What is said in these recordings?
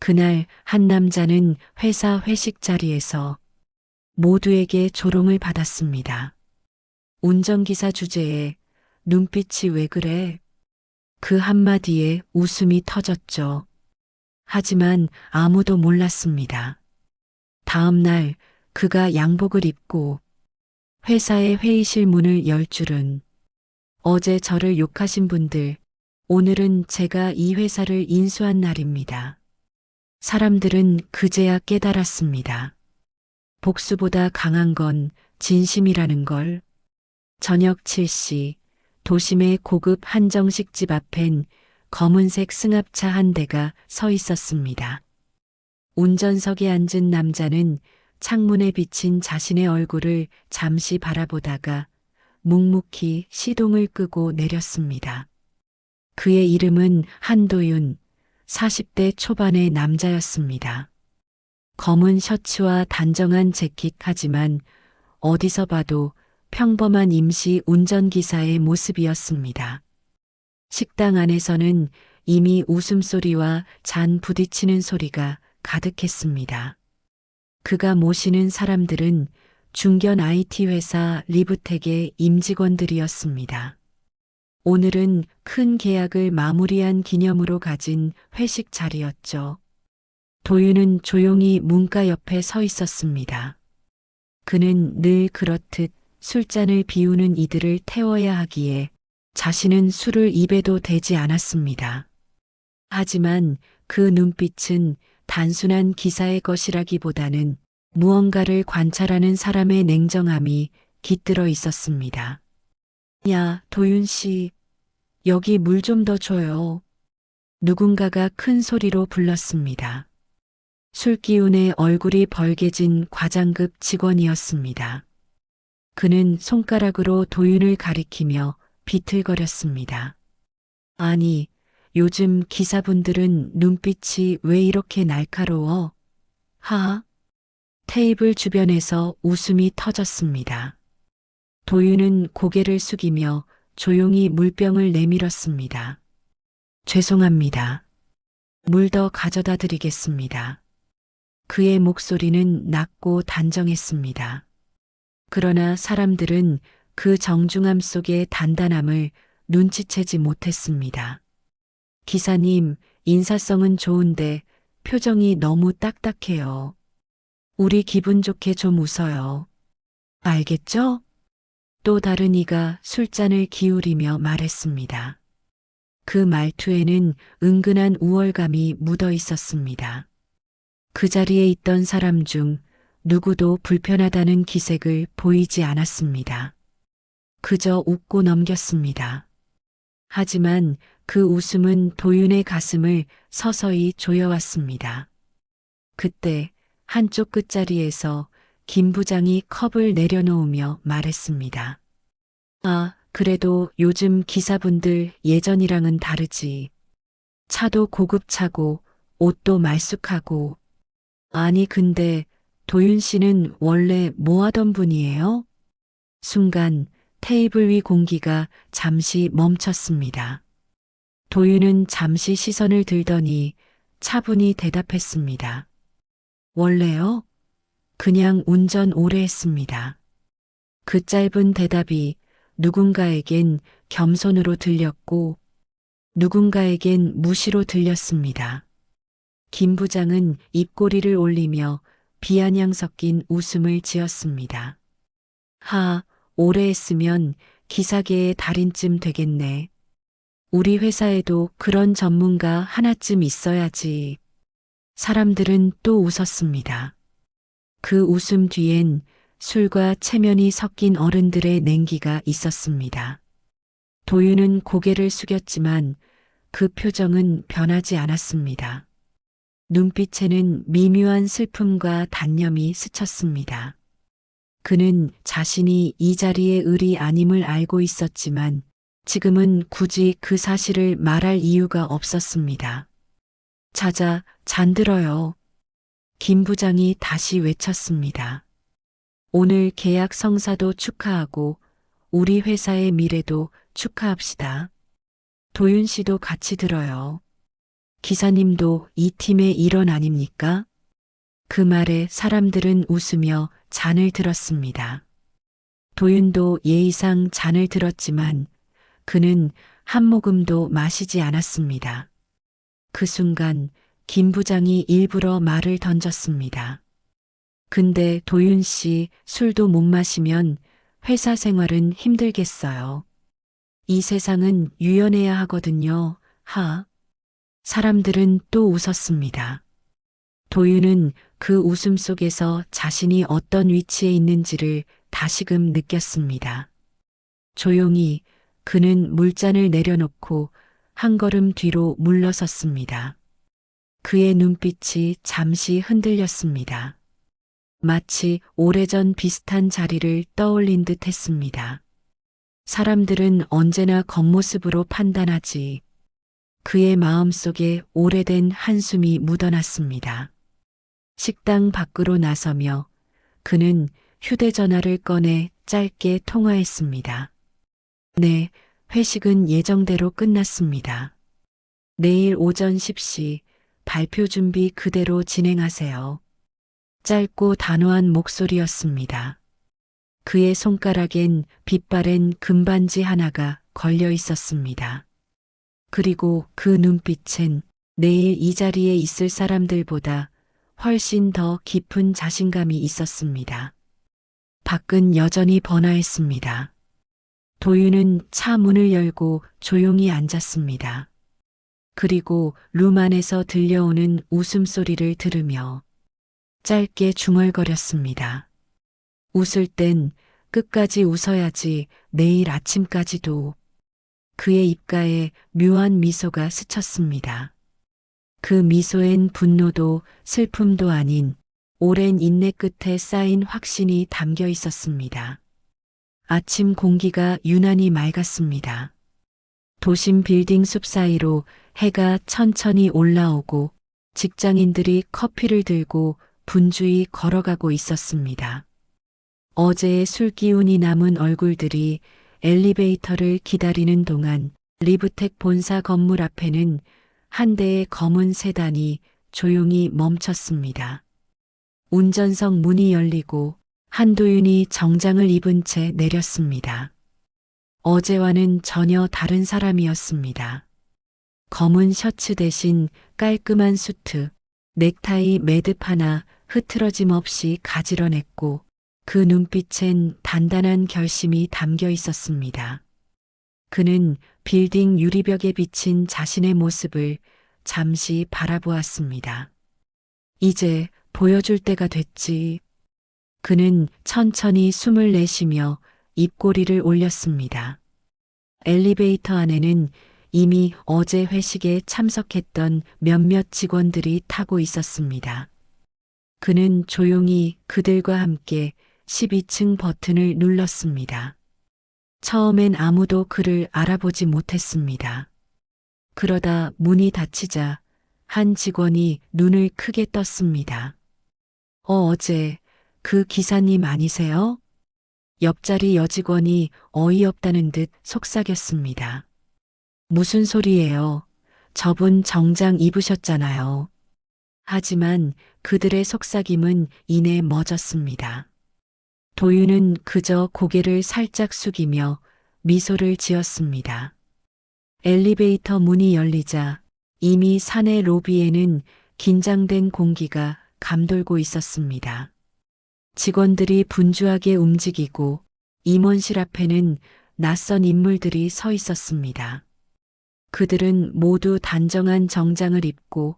그날 한 남자는 회사 회식 자리에서 모두에게 조롱을 받았습니다. 운전기사 주제에 눈빛이 왜 그래? 그 한마디에 웃음이 터졌죠. 하지만 아무도 몰랐습니다. 다음 날 그가 양복을 입고 회사의 회의실 문을 열 줄은 어제 저를 욕하신 분들, 오늘은 제가 이 회사를 인수한 날입니다. 사람들은 그제야 깨달았습니다. 복수보다 강한 건 진심이라는 걸. 저녁 7시 도심의 고급 한정식집 앞엔 검은색 승합차 한 대가 서 있었습니다. 운전석에 앉은 남자는 창문에 비친 자신의 얼굴을 잠시 바라보다가 묵묵히 시동을 끄고 내렸습니다. 그의 이름은 한도윤, 40대 초반의 남자였습니다. 검은 셔츠와 단정한 재킷 하지만 어디서 봐도 평범한 임시 운전기사의 모습이었습니다. 식당 안에서는 이미 웃음소리와 잔 부딪히는 소리가 가득했습니다. 그가 모시는 사람들은 중견 IT 회사 리브텍의 임직원들이었습니다. 오늘은 큰 계약을 마무리한 기념으로 가진 회식 자리였죠. 도윤은 조용히 문가 옆에 서 있었습니다. 그는 늘 그렇듯 술잔을 비우는 이들을 태워야 하기에 자신은 술을 입에도 대지 않았습니다. 하지만 그 눈빛은 단순한 기사의 것이라기보다는 무언가를 관찰하는 사람의 냉정함이 깃들어 있었습니다. 야, 도윤 씨, 여기 물 좀 더 줘요. 누군가가 큰 소리로 불렀습니다. 술기운에 얼굴이 벌개진 과장급 직원이었습니다. 그는 손가락으로 도윤을 가리키며 비틀거렸습니다. 아니, 요즘 기사분들은 눈빛이 왜 이렇게 날카로워? 하? 테이블 주변에서 웃음이 터졌습니다. 도윤은 고개를 숙이며 조용히 물병을 내밀었습니다. 죄송합니다. 물 더 가져다 드리겠습니다. 그의 목소리는 낮고 단정했습니다. 그러나 사람들은 그 정중함 속의 단단함을 눈치채지 못했습니다. 기사님, 인사성은 좋은데 표정이 너무 딱딱해요. 우리 기분 좋게 좀 웃어요. 알겠죠? 또 다른 이가 술잔을 기울이며 말했습니다. 그 말투에는 은근한 우월감이 묻어 있었습니다. 그 자리에 있던 사람 중 누구도 불편하다는 기색을 보이지 않았습니다. 그저 웃고 넘겼습니다. 하지만 그 웃음은 도윤의 가슴을 서서히 조여왔습니다. 그때 한쪽 끝자리에서 김 부장이 컵을 내려놓으며 말했습니다. 아, 그래도 요즘 기사분들 예전이랑은 다르지. 차도 고급차고 옷도 말쑥하고. 아니 근데 도윤 씨는 원래 뭐 하던 분이에요? 순간 테이블 위 공기가 잠시 멈췄습니다. 도윤은 잠시 시선을 들더니 차분히 대답했습니다. 원래요? 그냥 운전 오래 했습니다. 그 짧은 대답이 누군가에겐 겸손으로 들렸고 누군가에겐 무시로 들렸습니다. 김 부장은 입꼬리를 올리며 비아냥 섞인 웃음을 지었습니다. 하, 오래 했으면 기사계의 달인쯤 되겠네. 우리 회사에도 그런 전문가 하나쯤 있어야지. 사람들은 또 웃었습니다. 그 웃음 뒤엔 술과 체면이 섞인 어른들의 냉기가 있었습니다. 도윤은 고개를 숙였지만 그 표정은 변하지 않았습니다. 눈빛에는 미묘한 슬픔과 단념이 스쳤습니다. 그는 자신이 이 자리에 을이 아님을 알고 있었지만 지금은 굳이 그 사실을 말할 이유가 없었습니다. 자자, 잔들어요. 김 부장이 다시 외쳤습니다. 오늘 계약 성사도 축하하고 우리 회사의 미래도 축하합시다. 도윤 씨도 같이 들어요. 기사님도 이 팀의 일원 아닙니까? 그 말에 사람들은 웃으며 잔을 들었습니다. 도윤도 예의상 잔을 들었지만 그는 한 모금도 마시지 않았습니다. 그 순간 김 부장이 일부러 말을 던졌습니다. 근데 도윤 씨 술도 못 마시면 회사 생활은 힘들겠어요. 이 세상은 유연해야 하거든요. 사람들은 또 웃었습니다. 도윤은 그 웃음 속에서 자신이 어떤 위치에 있는지를 다시금 느꼈습니다. 조용히 그는 물잔을 내려놓고 한 걸음 뒤로 물러섰습니다. 그의 눈빛이 잠시 흔들렸습니다. 마치 오래전 비슷한 자리를 떠올린 듯 했습니다. 사람들은 언제나 겉모습으로 판단하지. 그의 마음속에 오래된 한숨이 묻어났습니다. 식당 밖으로 나서며 그는 휴대전화를 꺼내 짧게 통화했습니다. 네, 회식은 예정대로 끝났습니다. 내일 오전 10시 발표 준비 그대로 진행하세요. 짧고 단호한 목소리였습니다. 그의 손가락엔 빛바랜 금반지 하나가 걸려 있었습니다. 그리고 그 눈빛엔 내일 이 자리에 있을 사람들보다 훨씬 더 깊은 자신감이 있었습니다. 밖은 여전히 번화했습니다. 도윤은 차 문을 열고 조용히 앉았습니다. 그리고 룸 안에서 들려오는 웃음소리를 들으며 짧게 중얼거렸습니다. 웃을 땐 끝까지 웃어야지 내일 아침까지도. 그의 입가에 묘한 미소가 스쳤습니다. 그 미소엔 분노도 슬픔도 아닌 오랜 인내 끝에 쌓인 확신이 담겨 있었습니다. 아침 공기가 유난히 맑았습니다. 도심 빌딩 숲 사이로 해가 천천히 올라오고 직장인들이 커피를 들고 분주히 걸어가고 있었습니다. 어제의 술 기운이 남은 얼굴들이 엘리베이터를 기다리는 동안 리브텍 본사 건물 앞에는 한 대의 검은 세단이 조용히 멈췄습니다. 운전석 문이 열리고 한도윤이 정장을 입은 채 내렸습니다. 어제와는 전혀 다른 사람이었습니다. 검은 셔츠 대신 깔끔한 수트, 넥타이 매듭 하나 흐트러짐 없이 가지런했고 그 눈빛엔 단단한 결심이 담겨 있었습니다. 그는 빌딩 유리벽에 비친 자신의 모습을 잠시 바라보았습니다. 이제 보여줄 때가 됐지. 그는 천천히 숨을 내쉬며 입꼬리를 올렸습니다. 엘리베이터 안에는 이미 어제 회식에 참석했던 몇몇 직원들이 타고 있었습니다. 그는 조용히 그들과 함께 12층 버튼을 눌렀습니다. 처음엔 아무도 그를 알아보지 못했습니다. 그러다 문이 닫히자 한 직원이 눈을 크게 떴습니다. 어제 그 기사님 아니세요? 옆자리 여직원이 어이없다는 듯 속삭였습니다. 무슨 소리예요? 저분 정장 입으셨잖아요. 하지만 그들의 속삭임은 이내 멎었습니다. 도윤은 그저 고개를 살짝 숙이며 미소를 지었습니다. 엘리베이터 문이 열리자 이미 사내 로비에는 긴장된 공기가 감돌고 있었습니다. 직원들이 분주하게 움직이고 임원실 앞에는 낯선 인물들이 서 있었습니다. 그들은 모두 단정한 정장을 입고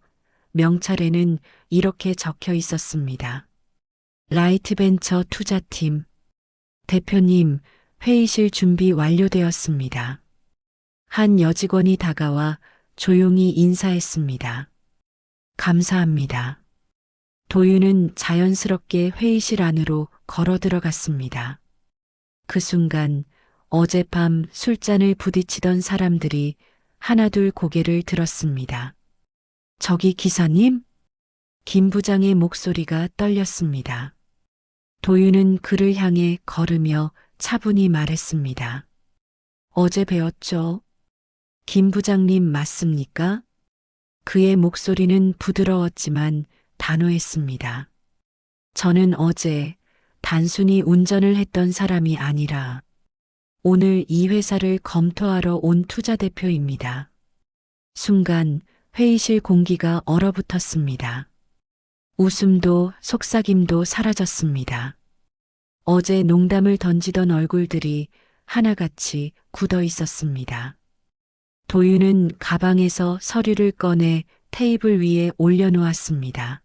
명찰에는 이렇게 적혀 있었습니다. 라이트벤처 투자팀 대표님, 회의실 준비 완료되었습니다. 한 여직원이 다가와 조용히 인사했습니다. 감사합니다. 도윤은 자연스럽게 회의실 안으로 걸어 들어갔습니다. 그 순간 어젯밤 술잔을 부딪히던 사람들이 하나둘 고개를 들었습니다. 저기 기사님? 김 부장의 목소리가 떨렸습니다. 도윤은 그를 향해 걸으며 차분히 말했습니다. 어제 뵈었죠? 김 부장님 맞습니까? 그의 목소리는 부드러웠지만 단호했습니다. 저는 어제 단순히 운전을 했던 사람이 아니라 오늘 이 회사를 검토하러 온 투자 대표입니다. 순간 회의실 공기가 얼어붙었습니다. 웃음도 속삭임도 사라졌습니다. 어제 농담을 던지던 얼굴들이 하나같이 굳어 있었습니다. 도윤은 가방에서 서류를 꺼내 테이블 위에 올려놓았습니다.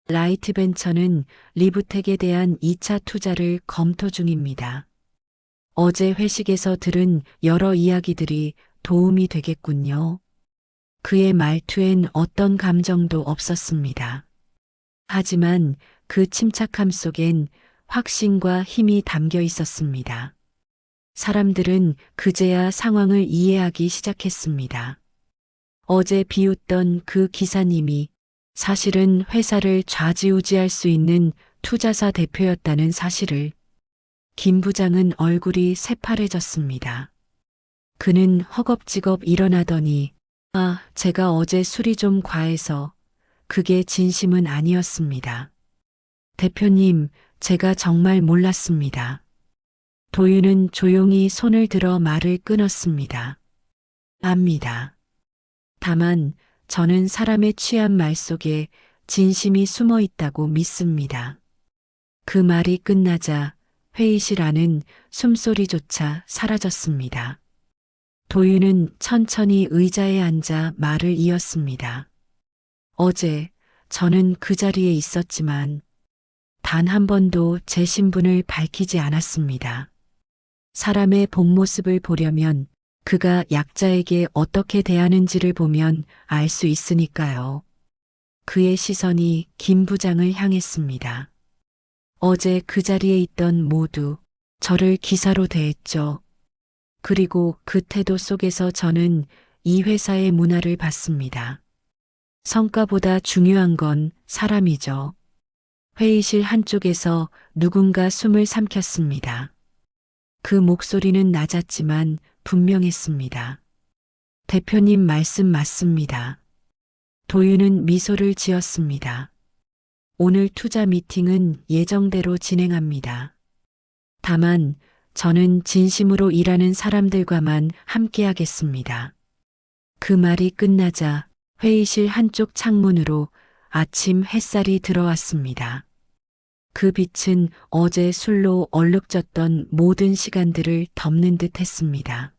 라이트 벤처는 리브텍에 대한 2차 투자를 검토 중입니다. 어제 회식에서 들은 여러 이야기들이 도움이 되겠군요. 그의 말투엔 어떤 감정도 없었습니다. 하지만 그 침착함 속엔 확신과 힘이 담겨 있었습니다. 사람들은 그제야 상황을 이해하기 시작했습니다. 어제 비웃던 그 기사님이 사실은 회사를 좌지우지할 수 있는 투자사 대표였다는 사실을. 김 부장은 얼굴이 새파래졌습니다. 그는 허겁지겁 일어나더니 제가 어제 술이 좀 과해서 그게 진심은 아니었습니다. 대표님, 제가 정말 몰랐습니다. 도윤은 조용히 손을 들어 말을 끊었습니다. 압니다. 다만 저는 사람의 취한 말 속에 진심이 숨어 있다고 믿습니다. 그 말이 끝나자 회의실 안은 숨소리조차 사라졌습니다. 도윤은 천천히 의자에 앉아 말을 이었습니다. 어제 저는 그 자리에 있었지만 단 한 번도 제 신분을 밝히지 않았습니다. 사람의 본 모습을 보려면 그가 약자에게 어떻게 대하는지를 보면 알 수 있으니까요. 그의 시선이 김 부장을 향했습니다. 어제 그 자리에 있던 모두 저를 기사로 대했죠. 그리고 그 태도 속에서 저는 이 회사의 문화를 봤습니다. 성과보다 중요한 건 사람이죠. 회의실 한쪽에서 누군가 숨을 삼켰습니다. 그 목소리는 낮았지만 분명했습니다. 대표님 말씀 맞습니다. 도윤은 미소를 지었습니다. 오늘 투자 미팅은 예정대로 진행합니다. 다만 저는 진심으로 일하는 사람들과만 함께하겠습니다. 그 말이 끝나자 회의실 한쪽 창문으로 아침 햇살이 들어왔습니다. 그 빛은 어제 술로 얼룩졌던 모든 시간들을 덮는 듯 했습니다.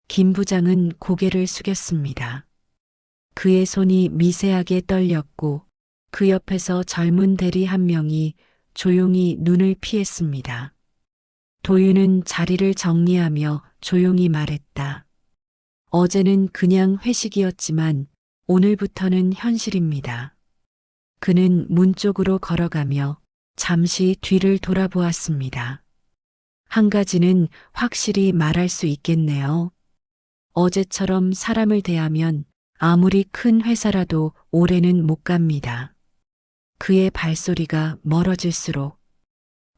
김 부장은 고개를 숙였습니다. 그의 손이 미세하게 떨렸고 그 옆에서 젊은 대리 한 명이 조용히 눈을 피했습니다. 도윤은 자리를 정리하며 조용히 말했다. 어제는 그냥 회식이었지만 오늘부터는 현실입니다. 그는 문 쪽으로 걸어가며 잠시 뒤를 돌아보았습니다. 한 가지는 확실히 말할 수 있겠네요. 어제처럼 사람을 대하면 아무리 큰 회사라도 오래는 못 갑니다. 그의 발소리가 멀어질수록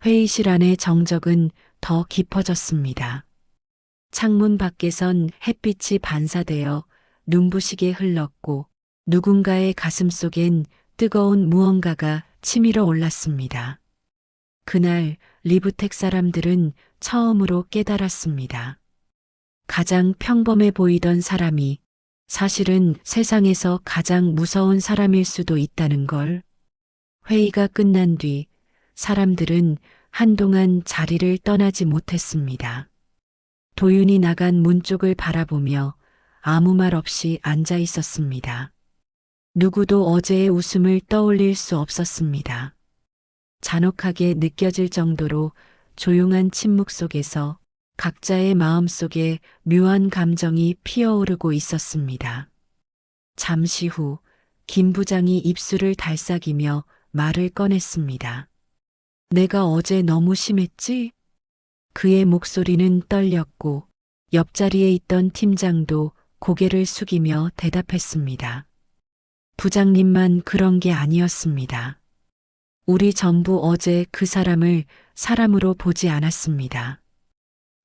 회의실 안의 정적은 더 깊어졌습니다. 창문 밖에선 햇빛이 반사되어 눈부시게 흘렀고 누군가의 가슴 속엔 뜨거운 무언가가 치밀어 올랐습니다. 그날 리브텍 사람들은 처음으로 깨달았습니다. 가장 평범해 보이던 사람이 사실은 세상에서 가장 무서운 사람일 수도 있다는 걸. 회의가 끝난 뒤 사람들은 한동안 자리를 떠나지 못했습니다. 도윤이 나간 문 쪽을 바라보며 아무 말 없이 앉아 있었습니다. 누구도 어제의 웃음을 떠올릴 수 없었습니다. 잔혹하게 느껴질 정도로 조용한 침묵 속에서 각자의 마음 속에 묘한 감정이 피어오르고 있었습니다. 잠시 후 김 부장이 입술을 달싹이며 말을 꺼냈습니다. 내가 어제 너무 심했지? 그의 목소리는 떨렸고 옆자리에 있던 팀장도 고개를 숙이며 대답했습니다. 부장님만 그런 게 아니었습니다. 우리 전부 어제 그 사람을 사람으로 보지 않았습니다.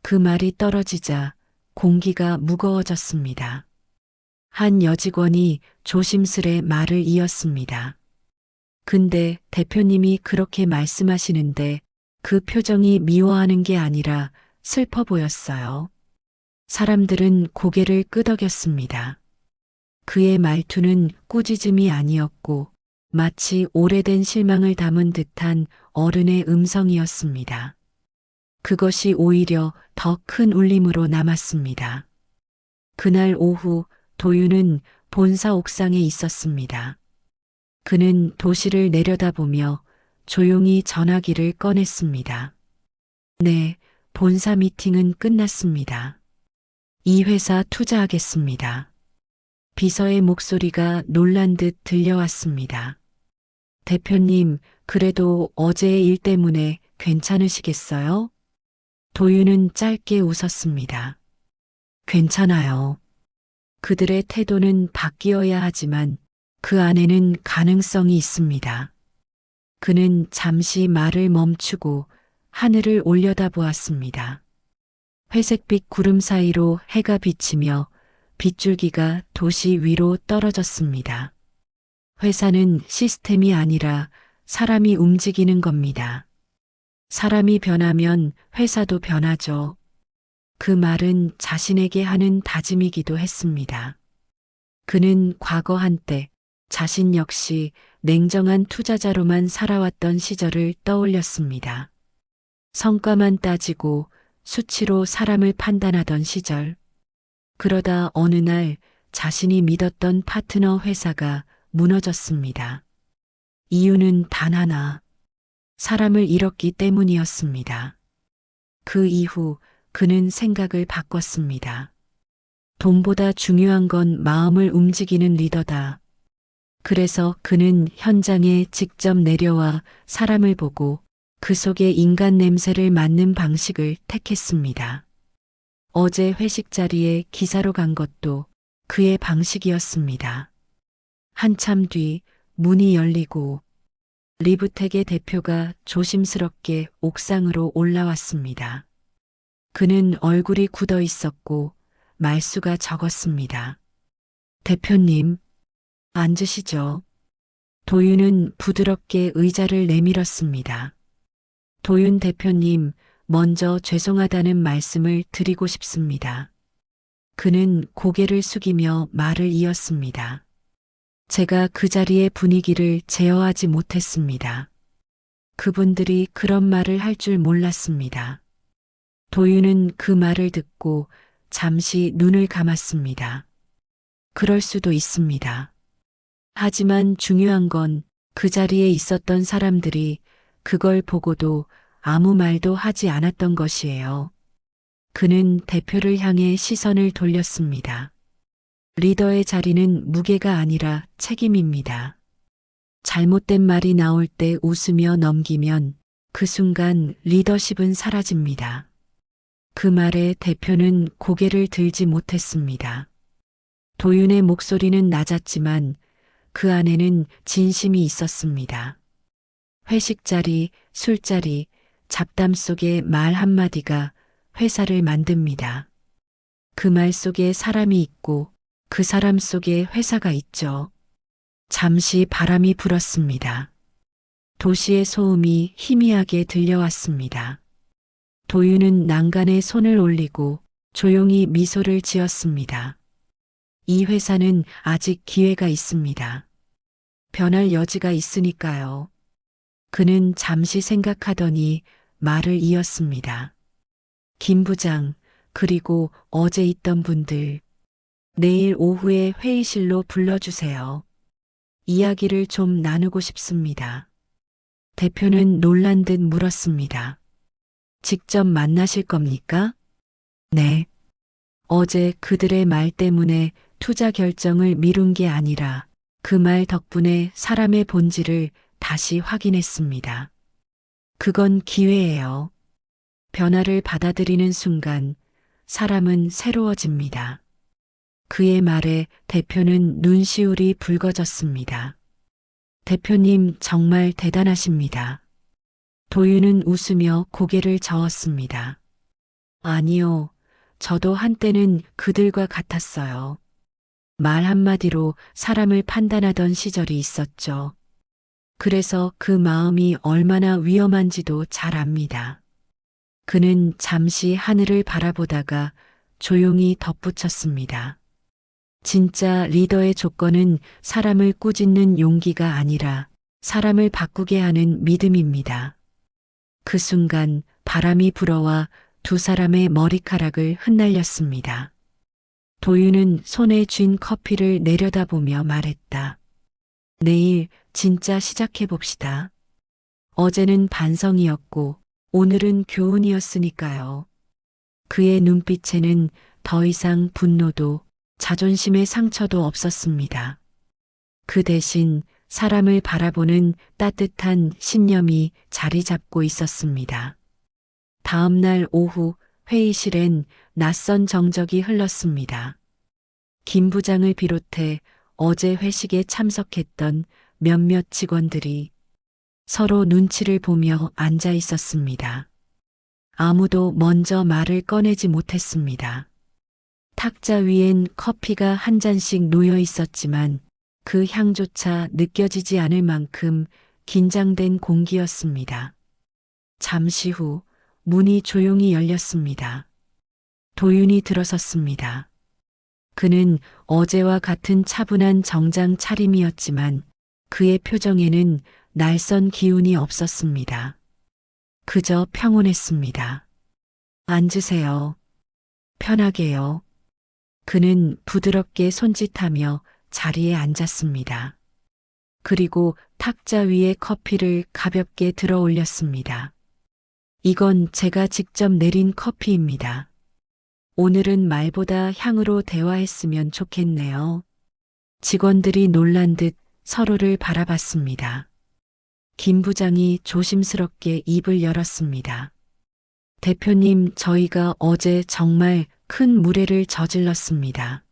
그 말이 떨어지자 공기가 무거워졌습니다. 한 여직원이 조심스레 말을 이었습니다. 근데 대표님이 그렇게 말씀하시는데 그 표정이 미워하는 게 아니라 슬퍼 보였어요. 사람들은 고개를 끄덕였습니다. 그의 말투는 꾸짖음이 아니었고 마치 오래된 실망을 담은 듯한 어른의 음성이었습니다. 그것이 오히려 더 큰 울림으로 남았습니다. 그날 오후 도윤은 본사 옥상에 있었습니다. 그는 도시를 내려다보며 조용히 전화기를 꺼냈습니다. 네, 본사 미팅은 끝났습니다. 이 회사 투자하겠습니다. 비서의 목소리가 놀란 듯 들려왔습니다. 대표님, 그래도 어제의 일 때문에 괜찮으시겠어요? 도윤은 짧게 웃었습니다. 괜찮아요. 그들의 태도는 바뀌어야 하지만 그 안에는 가능성이 있습니다. 그는 잠시 말을 멈추고 하늘을 올려다보았습니다. 회색빛 구름 사이로 해가 비치며 빗줄기가 도시 위로 떨어졌습니다. 회사는 시스템이 아니라 사람이 움직이는 겁니다. 사람이 변하면 회사도 변하죠. 그 말은 자신에게 하는 다짐이기도 했습니다. 그는 과거 한때 자신 역시 냉정한 투자자로만 살아왔던 시절을 떠올렸습니다. 성과만 따지고 수치로 사람을 판단하던 시절. 그러다 어느 날 자신이 믿었던 파트너 회사가 무너졌습니다. 이유는 단 하나. 사람을 잃었기 때문이었습니다. 그 이후 그는 생각을 바꿨습니다. 돈보다 중요한 건 마음을 움직이는 리더다. 그래서 그는 현장에 직접 내려와 사람을 보고 그 속에 인간 냄새를 맡는 방식을 택했습니다. 어제 회식 자리에 기사로 간 것도 그의 방식이었습니다. 한참 뒤 문이 열리고 리브텍의 대표가 조심스럽게 옥상으로 올라왔습니다. 그는 얼굴이 굳어 있었고 말수가 적었습니다. 대표님, 앉으시죠. 도윤은 부드럽게 의자를 내밀었습니다. 도윤 대표님, 먼저 죄송하다는 말씀을 드리고 싶습니다. 그는 고개를 숙이며 말을 이었습니다. 제가 그 자리의 분위기를 제어하지 못했습니다. 그분들이 그런 말을 할 줄 몰랐습니다. 도윤은 그 말을 듣고 잠시 눈을 감았습니다. 그럴 수도 있습니다. 하지만 중요한 건 그 자리에 있었던 사람들이 그걸 보고도 아무 말도 하지 않았던 것이에요. 그는 대표를 향해 시선을 돌렸습니다. 리더의 자리는 무게가 아니라 책임입니다. 잘못된 말이 나올 때 웃으며 넘기면 그 순간 리더십은 사라집니다. 그 말에 대표는 고개를 들지 못했습니다. 도윤의 목소리는 낮았지만 그 안에는 진심이 있었습니다. 회식 자리, 술자리, 잡담 속의 말 한마디가 회사를 만듭니다. 그 말 속에 사람이 있고 그 사람 속에 회사가 있죠. 잠시 바람이 불었습니다. 도시의 소음이 희미하게 들려왔습니다. 도윤은 난간에 손을 올리고 조용히 미소를 지었습니다. 이 회사는 아직 기회가 있습니다. 변할 여지가 있으니까요. 그는 잠시 생각하더니 말을 이었습니다. 김 부장, 그리고 어제 있던 분들, 내일 오후에 회의실로 불러주세요. 이야기를 좀 나누고 싶습니다. 대표는 놀란 듯 물었습니다. 직접 만나실 겁니까? 네. 어제 그들의 말 때문에 투자 결정을 미룬 게 아니라 그 말 덕분에 사람의 본질을 다시 확인했습니다. 그건 기회예요. 변화를 받아들이는 순간 사람은 새로워집니다. 그의 말에 대표는 눈시울이 붉어졌습니다. 대표님 정말 대단하십니다. 도윤은 웃으며 고개를 저었습니다. 아니요, 저도 한때는 그들과 같았어요. 말 한마디로 사람을 판단하던 시절이 있었죠. 그래서 그 마음이 얼마나 위험한지도 잘 압니다. 그는 잠시 하늘을 바라보다가 조용히 덧붙였습니다. 진짜 리더의 조건은 사람을 꾸짖는 용기가 아니라 사람을 바꾸게 하는 믿음입니다. 그 순간 바람이 불어와 두 사람의 머리카락을 흩날렸습니다. 도윤은 손에 쥔 커피를 내려다보며 말했다. 내일 진짜 시작해봅시다. 어제는 반성이었고 오늘은 교훈이었으니까요. 그의 눈빛에는 더 이상 분노도 자존심의 상처도 없었습니다. 그 대신 사람을 바라보는 따뜻한 신념이 자리 잡고 있었습니다. 다음 날 오후 회의실엔 낯선 정적이 흘렀습니다. 김 부장을 비롯해 어제 회식에 참석했던 몇몇 직원들이 서로 눈치를 보며 앉아 있었습니다. 아무도 먼저 말을 꺼내지 못했습니다. 탁자 위엔 커피가 한 잔씩 놓여 있었지만 그 향조차 느껴지지 않을 만큼 긴장된 공기였습니다. 잠시 후 문이 조용히 열렸습니다. 도윤이 들어섰습니다. 그는 어제와 같은 차분한 정장 차림이었지만 그의 표정에는 날선 기운이 없었습니다. 그저 평온했습니다. 앉으세요. 편하게요. 그는 부드럽게 손짓하며 자리에 앉았습니다. 그리고 탁자 위에 커피를 가볍게 들어 올렸습니다. 이건 제가 직접 내린 커피입니다. 오늘은 말보다 향으로 대화했으면 좋겠네요. 직원들이 놀란 듯 서로를 바라봤습니다. 김 부장이 조심스럽게 입을 열었습니다. 대표님, 저희가 어제 정말 큰 무례를 저질렀습니다.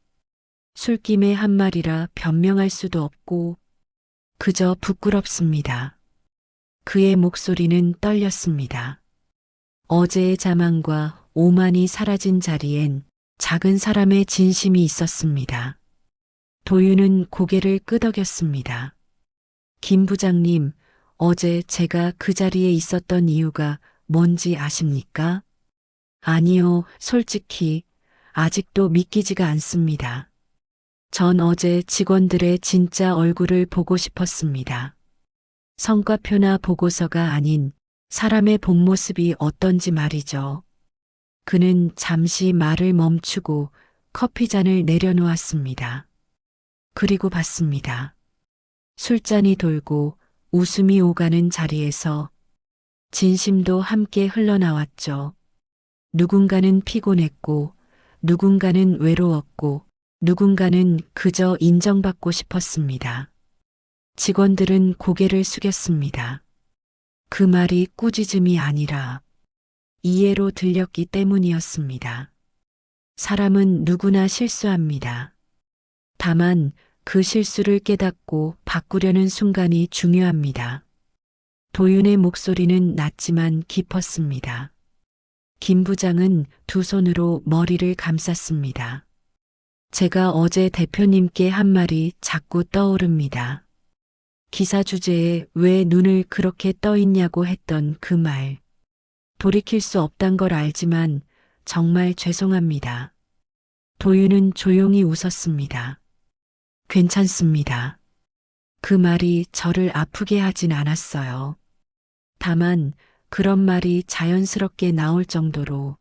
술김에 한 말이라 변명할 수도 없고 그저 부끄럽습니다. 그의 목소리는 떨렸습니다. 어제의 자만과 오만이 사라진 자리엔 작은 사람의 진심이 있었습니다. 도윤은 고개를 끄덕였습니다. 김 부장님, 어제 제가 그 자리에 있었던 이유가 뭔지 아십니까? 아니요, 솔직히 아직도 믿기지가 않습니다. 전 어제 직원들의 진짜 얼굴을 보고 싶었습니다. 성과표나 보고서가 아닌 사람의 본 모습이 어떤지 말이죠. 그는 잠시 말을 멈추고 커피잔을 내려놓았습니다. 그리고 봤습니다. 술잔이 돌고 웃음이 오가는 자리에서 진심도 함께 흘러나왔죠. 누군가는 피곤했고, 누군가는 외로웠고, 누군가는 그저 인정받고 싶었습니다. 직원들은 고개를 숙였습니다. 그 말이 꾸짖음이 아니라 이해로 들렸기 때문이었습니다. 사람은 누구나 실수합니다. 다만 그 실수를 깨닫고 바꾸려는 순간이 중요합니다. 도윤의 목소리는 낮지만 깊었습니다. 김 부장은 두 손으로 머리를 감쌌습니다. 제가 어제 대표님께 한 말이 자꾸 떠오릅니다. 기사 주제에 왜 눈을 그렇게 떠 있냐고 했던 그 말. 돌이킬 수 없단 걸 알지만 정말 죄송합니다. 도윤은 조용히 웃었습니다. 괜찮습니다. 그 말이 저를 아프게 하진 않았어요. 다만 그런 말이 자연스럽게 나올 정도로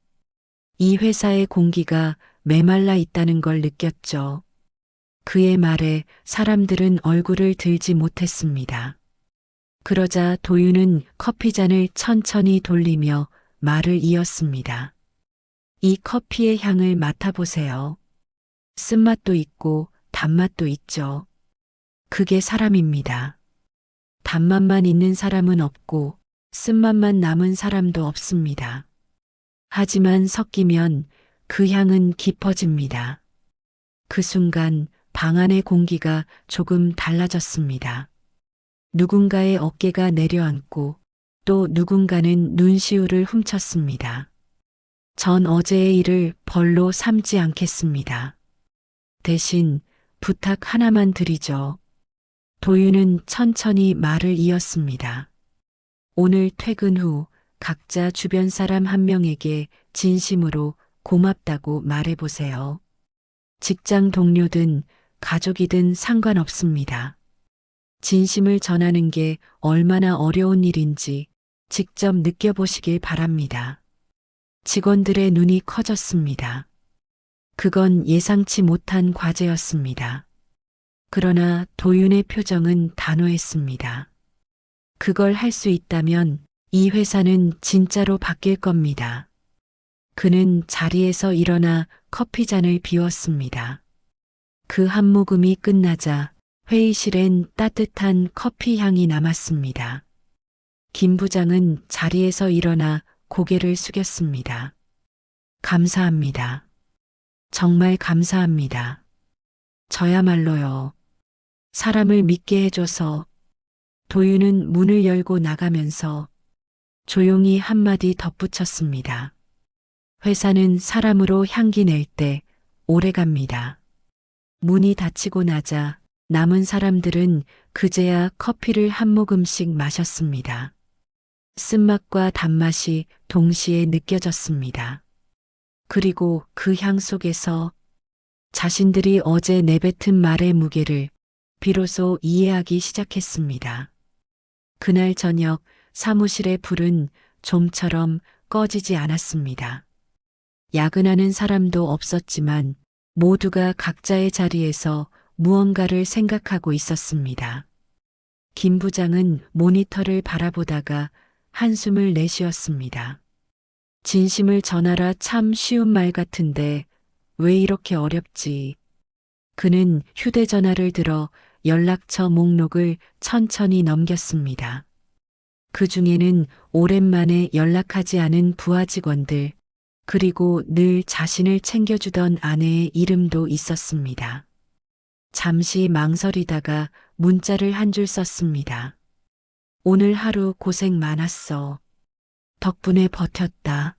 이 회사의 공기가 메말라 있다는 걸 느꼈죠. 그의 말에 사람들은 얼굴을 들지 못했습니다. 그러자 도윤은 커피잔을 천천히 돌리며 말을 이었습니다. 이 커피의 향을 맡아보세요. 쓴맛도 있고 단맛도 있죠. 그게 사람입니다. 단맛만 있는 사람은 없고 쓴맛만 남은 사람도 없습니다. 하지만 섞이면 그 향은 깊어집니다. 그 순간 방 안의 공기가 조금 달라졌습니다. 누군가의 어깨가 내려앉고 또 누군가는 눈시울을 훔쳤습니다. 전 어제의 일을 벌로 삼지 않겠습니다. 대신 부탁 하나만 드리죠. 도윤은 천천히 말을 이었습니다. 오늘 퇴근 후 각자 주변 사람 한 명에게 진심으로 고맙다고 말해보세요. 직장 동료든 가족이든 상관없습니다. 진심을 전하는 게 얼마나 어려운 일인지 직접 느껴보시길 바랍니다. 직원들의 눈이 커졌습니다. 그건 예상치 못한 과제였습니다. 그러나 도윤의 표정은 단호했습니다. 그걸 할 수 있다면 이 회사는 진짜로 바뀔 겁니다. 그는 자리에서 일어나 커피잔을 비웠습니다. 그 한 모금이 끝나자 회의실엔 따뜻한 커피 향이 남았습니다. 김 부장은 자리에서 일어나 고개를 숙였습니다. 감사합니다. 정말 감사합니다. 저야말로요. 사람을 믿게 해줘서. 도윤은 문을 열고 나가면서 조용히 한마디 덧붙였습니다. 회사는 사람으로 향기 낼 때 오래 갑니다. 문이 닫히고 나자 남은 사람들은 그제야 커피를 한 모금씩 마셨습니다. 쓴맛과 단맛이 동시에 느껴졌습니다. 그리고 그 향 속에서 자신들이 어제 내뱉은 말의 무게를 비로소 이해하기 시작했습니다. 그날 저녁 사무실의 불은 좀처럼 꺼지지 않았습니다. 야근하는 사람도 없었지만 모두가 각자의 자리에서 무언가를 생각하고 있었습니다. 김 부장은 모니터를 바라보다가 한숨을 내쉬었습니다. 진심을 전하라 참 쉬운 말 같은데 왜 이렇게 어렵지? 그는 휴대전화를 들어 연락처 목록을 천천히 넘겼습니다. 그 중에는 오랜만에 연락하지 않은 부하 직원들, 그리고 늘 자신을 챙겨주던 아내의 이름도 있었습니다. 잠시 망설이다가 문자를 한 줄 썼습니다. 오늘 하루 고생 많았어. 덕분에 버텼다.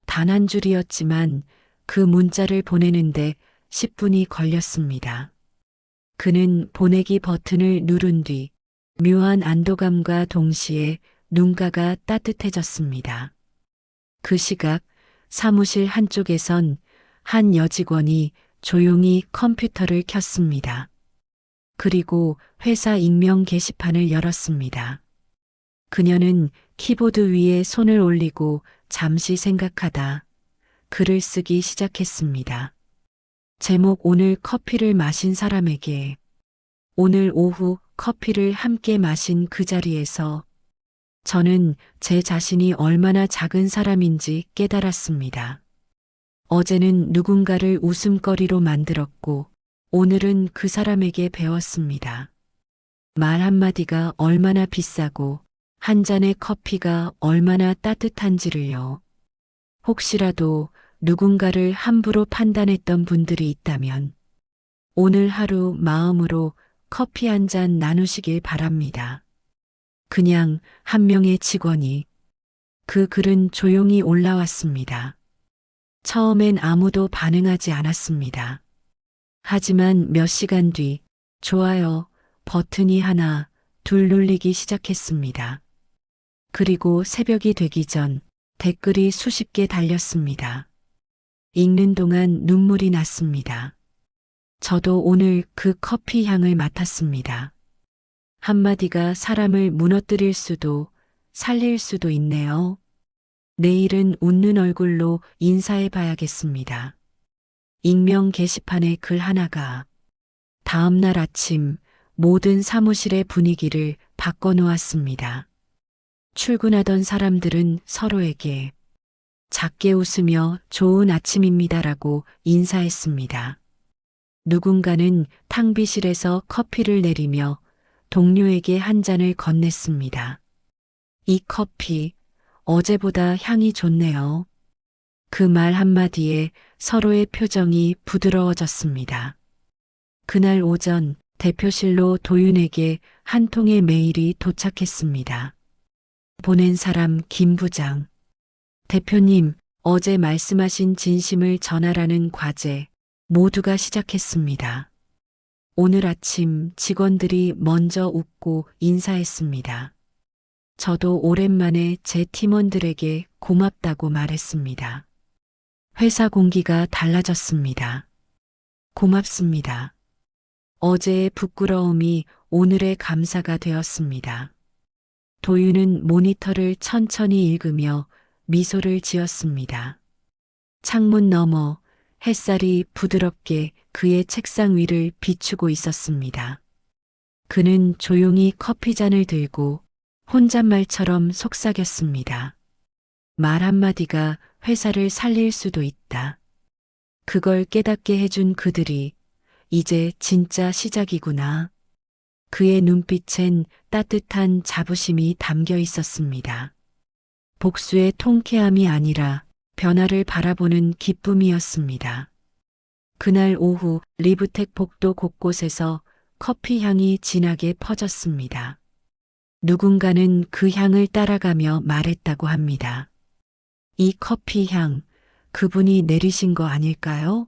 단 한 줄이었지만 그 문자를 보내는데 10분이 걸렸습니다. 그는 보내기 버튼을 누른 뒤 묘한 안도감과 동시에 눈가가 따뜻해졌습니다. 그 시각 사무실 한쪽에선 한 여직원이 조용히 컴퓨터를 켰습니다. 그리고 회사 익명 게시판을 열었습니다. 그녀는 키보드 위에 손을 올리고 잠시 생각하다 글을 쓰기 시작했습니다. 제목 오늘 커피를 마신 사람에게. 오늘 오후 커피를 함께 마신 그 자리에서 저는 제 자신이 얼마나 작은 사람인지 깨달았습니다. 어제는 누군가를 웃음거리로 만들었고 오늘은 그 사람에게 배웠습니다. 말 한마디가 얼마나 비싸고 한 잔의 커피가 얼마나 따뜻한지를요. 혹시라도 누군가를 함부로 판단했던 분들이 있다면 오늘 하루 마음으로 커피 한 잔 나누시길 바랍니다. 그냥 한 명의 직원이. 그 글은 조용히 올라왔습니다. 처음엔 아무도 반응하지 않았습니다. 하지만 몇 시간 뒤 좋아요 버튼이 하나, 둘 눌리기 시작했습니다. 그리고 새벽이 되기 전 댓글이 수십 개 달렸습니다. 읽는 동안 눈물이 났습니다. 저도 오늘 그 커피 향을 맡았습니다. 한마디가 사람을 무너뜨릴 수도 살릴 수도 있네요. 내일은 웃는 얼굴로 인사해 봐야겠습니다. 익명 게시판에 글 하나가 다음 날 아침 모든 사무실의 분위기를 바꿔놓았습니다. 출근하던 사람들은 서로에게 작게 웃으며 좋은 아침입니다라고 인사했습니다. 누군가는 탕비실에서 커피를 내리며 동료에게 한 잔을 건넸습니다. 이 커피 어제보다 향이 좋네요. 그 말 한마디에 서로의 표정이 부드러워졌습니다. 그날 오전 대표실로 도윤에게 한 통의 메일이 도착했습니다. 보낸 사람 김 부장. 대표님, 어제 말씀하신 진심을 전하라는 과제 모두가 시작했습니다. 오늘 아침 직원들이 먼저 웃고 인사했습니다. 저도 오랜만에 제 팀원들에게 고맙다고 말했습니다. 회사 공기가 달라졌습니다. 고맙습니다. 어제의 부끄러움이 오늘의 감사가 되었습니다. 도윤은 모니터를 천천히 읽으며 미소를 지었습니다. 창문 너머 햇살이 부드럽게 그의 책상 위를 비추고 있었습니다. 그는 조용히 커피잔을 들고 혼잣말처럼 속삭였습니다. 말 한마디가 회사를 살릴 수도 있다. 그걸 깨닫게 해준 그들이 이제 진짜 시작이구나. 그의 눈빛엔 따뜻한 자부심이 담겨 있었습니다. 복수의 통쾌함이 아니라 변화를 바라보는 기쁨이었습니다. 그날 오후 리브텍 복도 곳곳에서 커피 향이 진하게 퍼졌습니다. 누군가는 그 향을 따라가며 말했다고 합니다. 이 커피 향, 그분이 내리신 거 아닐까요?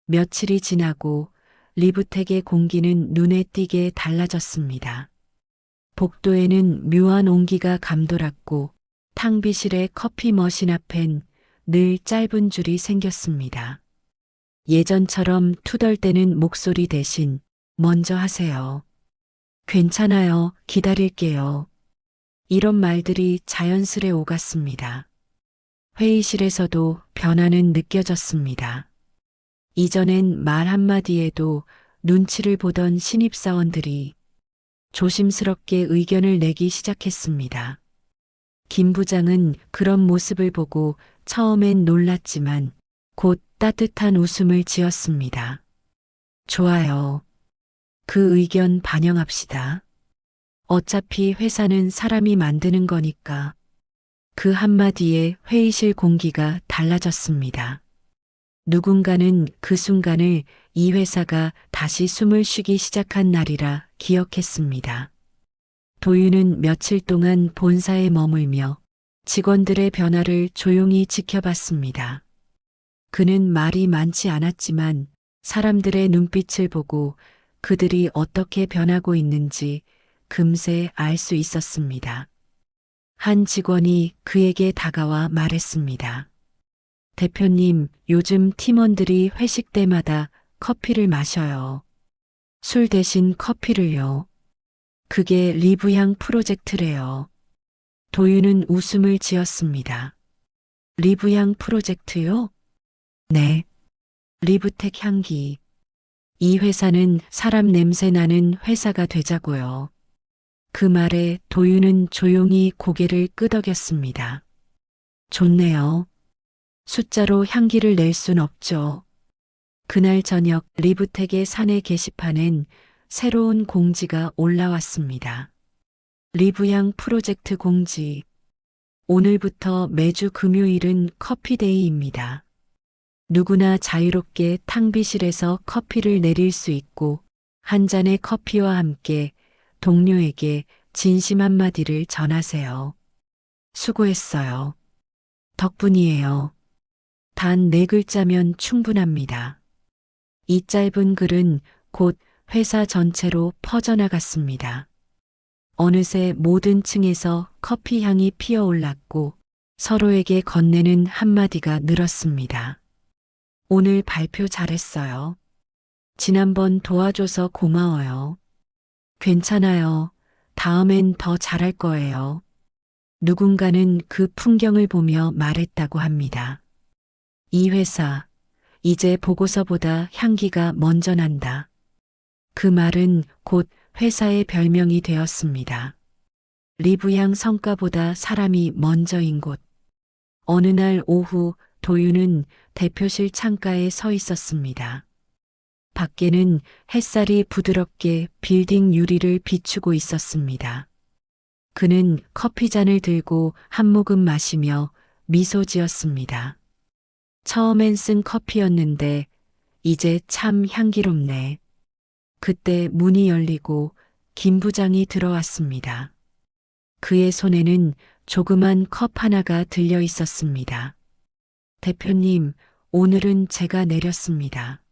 며칠이 지나고 리브텍의 공기는 눈에 띄게 달라졌습니다. 복도에는 묘한 온기가 감돌았고 탕비실의 커피 머신 앞엔 늘 짧은 줄이 생겼습니다. 예전처럼 투덜대는 목소리 대신 먼저 하세요. 괜찮아요. 기다릴게요. 이런 말들이 자연스레 오갔습니다. 회의실에서도 변화는 느껴졌습니다. 이전엔 말 한마디에도 눈치를 보던 신입사원들이 조심스럽게 의견을 내기 시작했습니다. 김 부장은 그런 모습을 보고 처음엔 놀랐지만 곧 따뜻한 웃음을 지었습니다. 좋아요. 그 의견 반영합시다. 어차피 회사는 사람이 만드는 거니까. 그 한마디에 회의실 공기가 달라졌습니다. 누군가는 그 순간을 이 회사가 다시 숨을 쉬기 시작한 날이라 기억했습니다. 도윤은 며칠 동안 본사에 머물며 직원들의 변화를 조용히 지켜봤습니다. 그는 말이 많지 않았지만 사람들의 눈빛을 보고 그들이 어떻게 변하고 있는지 금세 알 수 있었습니다. 한 직원이 그에게 다가와 말했습니다. 대표님, 요즘 팀원들이 회식 때마다 커피를 마셔요. 술 대신 커피를요. 그게 리브향 프로젝트래요. 도윤은 웃음을 지었습니다. 리브향 프로젝트요? 네. 리브텍 향기. 이 회사는 사람 냄새 나는 회사가 되자고요. 그 말에 도윤은 조용히 고개를 끄덕였습니다. 좋네요. 숫자로 향기를 낼 순 없죠. 그날 저녁 리브텍의 사내 게시판엔 새로운 공지가 올라왔습니다. 리브향 프로젝트 공지. 오늘부터 매주 금요일은 커피데이입니다. 누구나 자유롭게 탕비실에서 커피를 내릴 수 있고 한 잔의 커피와 함께 동료에게 진심 한마디를 전하세요. 수고했어요. 덕분이에요. 단 4글자면 충분합니다. 이 짧은 글은 곧 회사 전체로 퍼져나갔습니다. 어느새 모든 층에서 커피 향이 피어올랐고 서로에게 건네는 한마디가 늘었습니다. 오늘 발표 잘했어요. 지난번 도와줘서 고마워요. 괜찮아요. 다음엔 더 잘할 거예요. 누군가는 그 풍경을 보며 말했다고 합니다. 이 회사, 이제 보고서보다 향기가 먼저 난다. 그 말은 곧 회사의 별명이 되었습니다. 리브향 성과보다 사람이 먼저인 곳. 어느 날 오후 도윤은 대표실 창가에 서 있었습니다. 밖에는 햇살이 부드럽게 빌딩 유리를 비추고 있었습니다. 그는 커피잔을 들고 한 모금 마시며 미소 지었습니다. 처음엔 쓴 커피였는데 이제 참 향기롭네. 그때 문이 열리고 김 부장이 들어왔습니다. 그의 손에는 조그만 컵 하나가 들려 있었습니다. 대표님, 오늘은 제가 내렸습니다.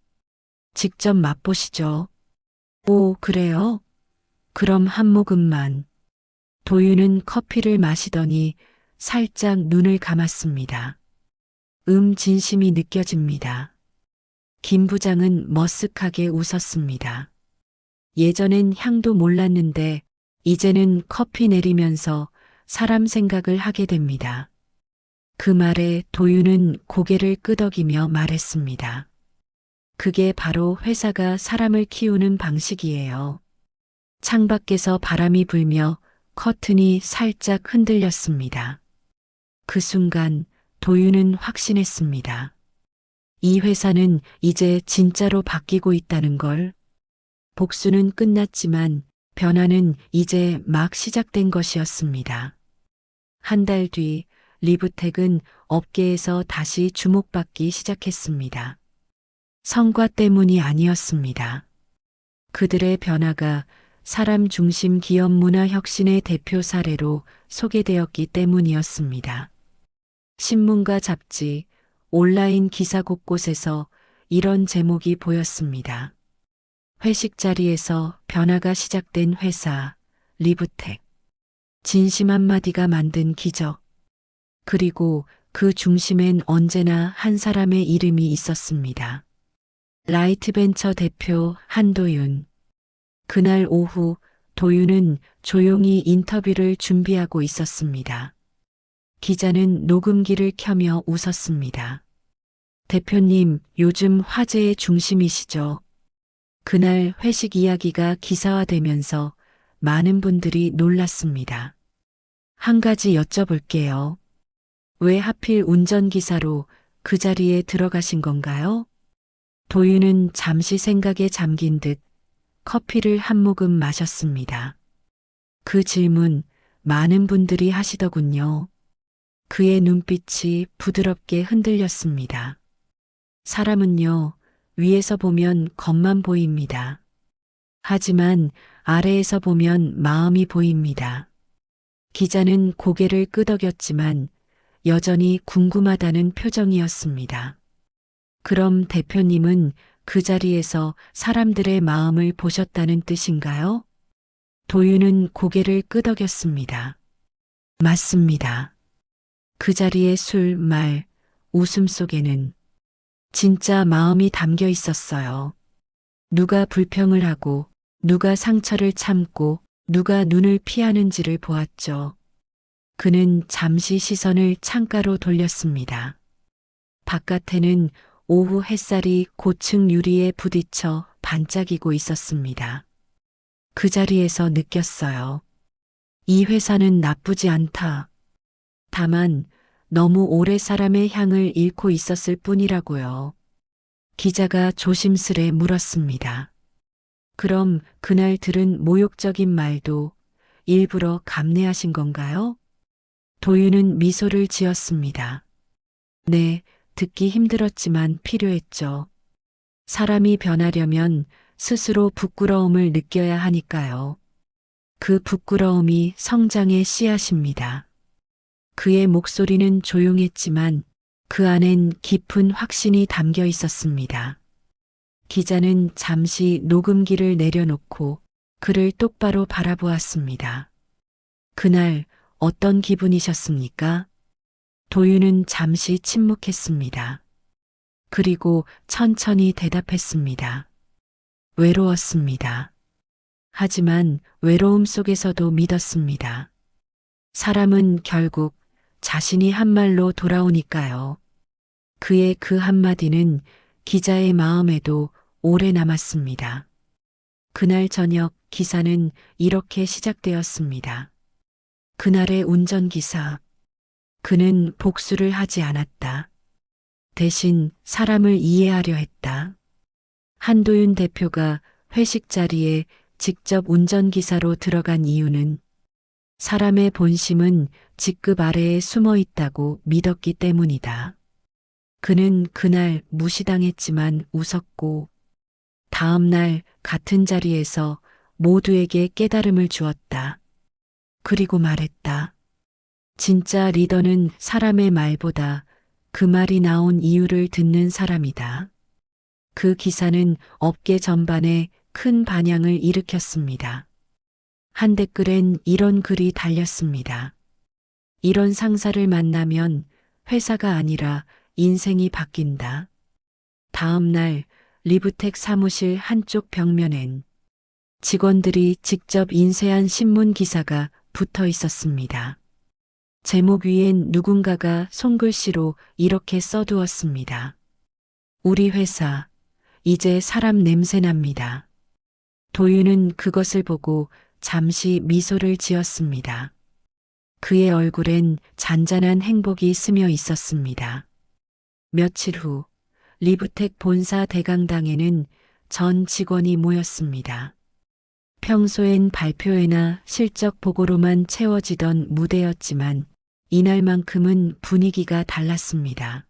직접 맛보시죠. 오, 그래요? 그럼 한 모금만. 도윤은 커피를 마시더니 살짝 눈을 감았습니다. 진심이 느껴집니다. 김 부장은 머쓱하게 웃었습니다. 예전엔 향도 몰랐는데 이제는 커피 내리면서 사람 생각을 하게 됩니다. 그 말에 도윤은 고개를 끄덕이며 말했습니다. 그게 바로 회사가 사람을 키우는 방식이에요. 창밖에서 바람이 불며 커튼이 살짝 흔들렸습니다. 그 순간 도윤은 확신했습니다. 이 회사는 이제 진짜로 바뀌고 있다는 걸. 복수는 끝났지만 변화는 이제 막 시작된 것이었습니다. 한 달 뒤 리브텍은 업계에서 다시 주목받기 시작했습니다. 성과 때문이 아니었습니다. 그들의 변화가 사람 중심 기업 문화 혁신의 대표 사례로 소개되었기 때문이었습니다. 신문과 잡지, 온라인 기사 곳곳에서 이런 제목이 보였습니다. 회식 자리에서 변화가 시작된 회사, 리브텍. 진심 한마디가 만든 기적. 그리고 그 중심엔 언제나 한 사람의 이름이 있었습니다. 라이트벤처 대표 한도윤. 그날 오후 도윤은 조용히 인터뷰를 준비하고 있었습니다. 기자는 녹음기를 켜며 웃었습니다. 대표님, 요즘 화제의 중심이시죠? 그날 회식 이야기가 기사화되면서 많은 분들이 놀랐습니다. 한 가지 여쭤볼게요. 왜 하필 운전기사로 그 자리에 들어가신 건가요? 도윤은 잠시 생각에 잠긴 듯 커피를 한 모금 마셨습니다. 그 질문 많은 분들이 하시더군요. 그의 눈빛이 부드럽게 흔들렸습니다. 사람은요, 위에서 보면 겉만 보입니다. 하지만 아래에서 보면 마음이 보입니다. 기자는 고개를 끄덕였지만 여전히 궁금하다는 표정이었습니다. 그럼 대표님은 그 자리에서 사람들의 마음을 보셨다는 뜻인가요? 도윤은 고개를 끄덕였습니다. 맞습니다. 그 자리의 술, 말, 웃음 속에는 진짜 마음이 담겨 있었어요. 누가 불평을 하고, 누가 상처를 참고, 누가 눈을 피하는지를 보았죠. 그는 잠시 시선을 창가로 돌렸습니다. 바깥에는 오후 햇살이 고층 유리에 부딪혀 반짝이고 있었습니다. 그 자리에서 느꼈어요. 이 회사는 나쁘지 않다. 다만 너무 오래 사람의 향을 잃고 있었을 뿐이라고요. 기자가 조심스레 물었습니다. 그럼 그날 들은 모욕적인 말도 일부러 감내하신 건가요? 도윤은 미소를 지었습니다. 네, 듣기 힘들었지만 필요했죠. 사람이 변하려면 스스로 부끄러움을 느껴야 하니까요. 그 부끄러움이 성장의 씨앗입니다. 그의 목소리는 조용했지만 그 안엔 깊은 확신이 담겨 있었습니다. 기자는 잠시 녹음기를 내려놓고 그를 똑바로 바라보았습니다. 그날 어떤 기분이셨습니까? 도윤은 잠시 침묵했습니다. 그리고 천천히 대답했습니다. 외로웠습니다. 하지만 외로움 속에서도 믿었습니다. 사람은 결국 자신이 한 말로 돌아오니까요. 그의 그 한마디는 기자의 마음에도 오래 남았습니다. 그날 저녁 기사는 이렇게 시작되었습니다. 그날의 운전기사. 그는 복수를 하지 않았다. 대신 사람을 이해하려 했다. 한도윤 대표가 회식 자리에 직접 운전기사로 들어간 이유는 사람의 본심은 직급 아래에 숨어 있다고 믿었기 때문이다. 그는 그날 무시당했지만 웃었고 다음 날 같은 자리에서 모두에게 깨달음을 주었다. 그리고 말했다. 진짜 리더는 사람의 말보다 그 말이 나온 이유를 듣는 사람이다. 그 기사는 업계 전반에 큰 반향을 일으켰습니다. 한 댓글엔 이런 글이 달렸습니다. 이런 상사를 만나면 회사가 아니라 인생이 바뀐다. 다음 날 리브텍 사무실 한쪽 벽면엔 직원들이 직접 인쇄한 신문 기사가 붙어 있었습니다. 제목 위엔 누군가가 손글씨로 이렇게 써두었습니다. 우리 회사, 이제 사람 냄새 납니다. 도윤은 그것을 보고 잠시 미소를 지었습니다. 그의 얼굴엔 잔잔한 행복이 스며 있었습니다. 며칠 후 리브텍 본사 대강당에는 전 직원이 모였습니다. 평소엔 발표회나 실적 보고로만 채워지던 무대였지만 이날만큼은 분위기가 달랐습니다.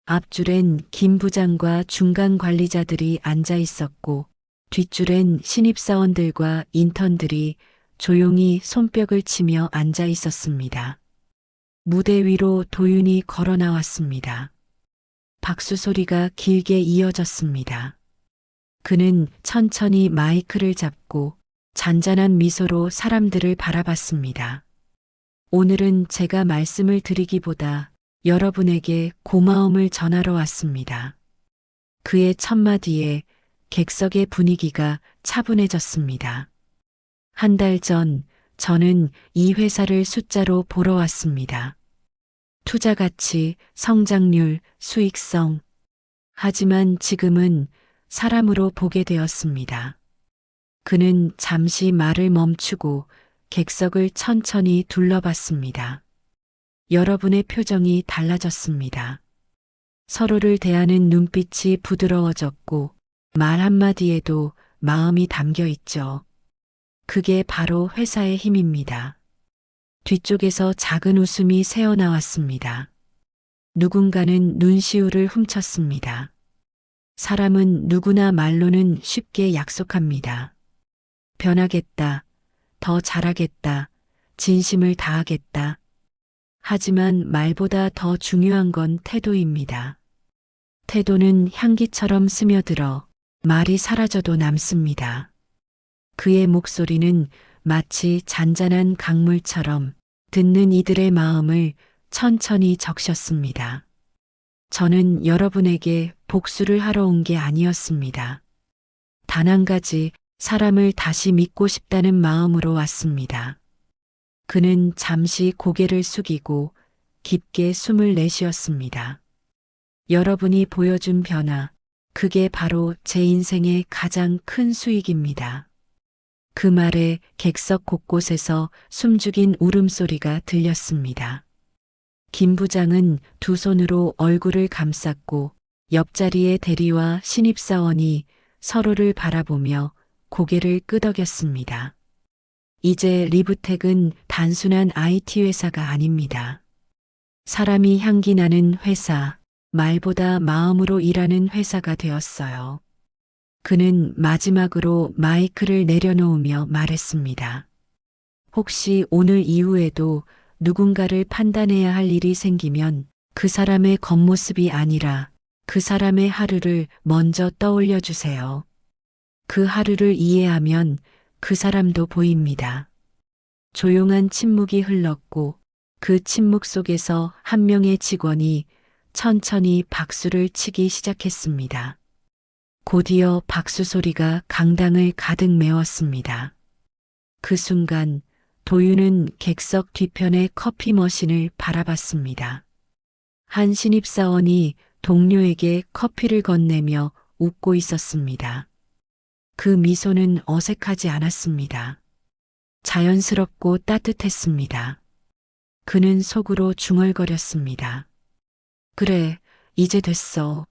앞줄엔 김 부장과 중간 관리자들이 앉아 있었고 뒷줄엔 신입사원들과 인턴들이 조용히 손뼉을 치며 앉아 있었습니다. 무대 위로 도윤이 걸어 나왔습니다. 박수 소리가 길게 이어졌습니다. 그는 천천히 마이크를 잡고 잔잔한 미소로 사람들을 바라봤습니다. 오늘은 제가 말씀을 드리기보다 여러분에게 고마움을 전하러 왔습니다. 그의 첫마디에 객석의 분위기가 차분해졌습니다. 한 달 전 저는 이 회사를 숫자로 보러 왔습니다. 투자 가치, 성장률, 수익성. 하지만 지금은 사람으로 보게 되었습니다. 그는 잠시 말을 멈추고 객석을 천천히 둘러봤습니다. 여러분의 표정이 달라졌습니다. 서로를 대하는 눈빛이 부드러워졌고 말 한마디에도 마음이 담겨 있죠. 그게 바로 회사의 힘입니다. 뒤쪽에서 작은 웃음이 새어나왔습니다. 누군가는 눈시울을 훔쳤습니다. 사람은 누구나 말로는 쉽게 약속합니다. 변하겠다, 더 잘하겠다, 진심을 다하겠다. 하지만 말보다 더 중요한 건 태도입니다. 태도는 향기처럼 스며들어 말이 사라져도 남습니다. 그의 목소리는 마치 잔잔한 강물처럼 듣는 이들의 마음을 천천히 적셨습니다. 저는 여러분에게 복수를 하러 온 게 아니었습니다. 단 한 가지 사람을 다시 믿고 싶다는 마음으로 왔습니다. 그는 잠시 고개를 숙이고 깊게 숨을 내쉬었습니다. 여러분이 보여준 변화, 그게 바로 제 인생의 가장 큰 수익입니다. 그 말에 객석 곳곳에서 숨죽인 울음소리가 들렸습니다. 김 부장은 두 손으로 얼굴을 감쌌고 옆자리의 대리와 신입사원이 서로를 바라보며 고개를 끄덕였습니다. 이제 리브텍은 단순한 IT 회사가 아닙니다. 사람이 향기 나는 회사, 말보다 마음으로 일하는 회사가 되었어요. 그는 마지막으로 마이크를 내려놓으며 말했습니다. 혹시 오늘 이후에도 누군가를 판단해야 할 일이 생기면 그 사람의 겉모습이 아니라 그 사람의 하루를 먼저 떠올려 주세요. 그 하루를 이해하면 그 사람도 보입니다. 조용한 침묵이 흘렀고 그 침묵 속에서 한 명의 직원이 천천히 박수를 치기 시작했습니다. 곧이어 박수 소리가 강당을 가득 메웠습니다. 그 순간 도윤은 객석 뒤편의 커피 머신을 바라봤습니다. 한 신입사원이 동료에게 커피를 건네며 웃고 있었습니다. 그 미소는 어색하지 않았습니다. 자연스럽고 따뜻했습니다. 그는 속으로 중얼거렸습니다. 그래, 이제 됐어.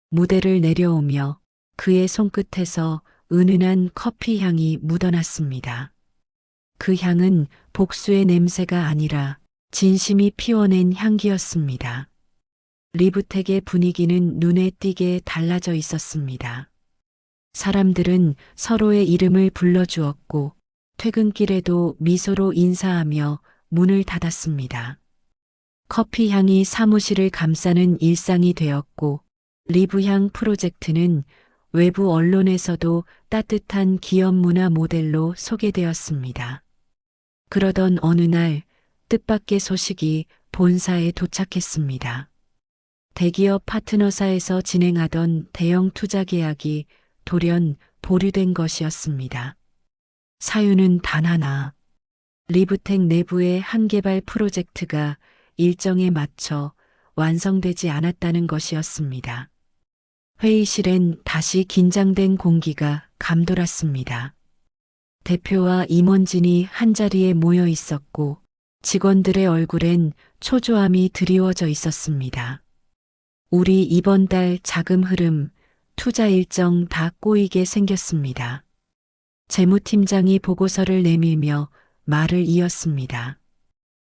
무대를 내려오며 그의 손끝에서 은은한 커피 향이 묻어났습니다. 그 향은 복수의 냄새가 아니라 진심이 피워낸 향기였습니다. 리브텍의 분위기는 눈에 띄게 달라져 있었습니다. 사람들은 서로의 이름을 불러주었고 퇴근길에도 미소로 인사하며 문을 닫았습니다. 커피 향이 사무실을 감싸는 일상이 되었고 리브향 프로젝트는 외부 언론에서도 따뜻한 기업 문화 모델로 소개되었습니다. 그러던 어느 날 뜻밖의 소식이 본사에 도착했습니다. 대기업 파트너사에서 진행하던 대형 투자 계약이 돌연 보류된 것이었습니다. 사유는 단 하나. 리브텍 내부의 한 개발 프로젝트가 일정에 맞춰 완성되지 않았다는 것이었습니다. 회의실엔 다시 긴장된 공기가 감돌았습니다. 대표와 임원진이 한자리에 모여 있었고 직원들의 얼굴엔 초조함이 드리워져 있었습니다. 우리 이번 달 자금 흐름, 투자 일정 다 꼬이게 생겼습니다. 재무팀장이 보고서를 내밀며 말을 이었습니다.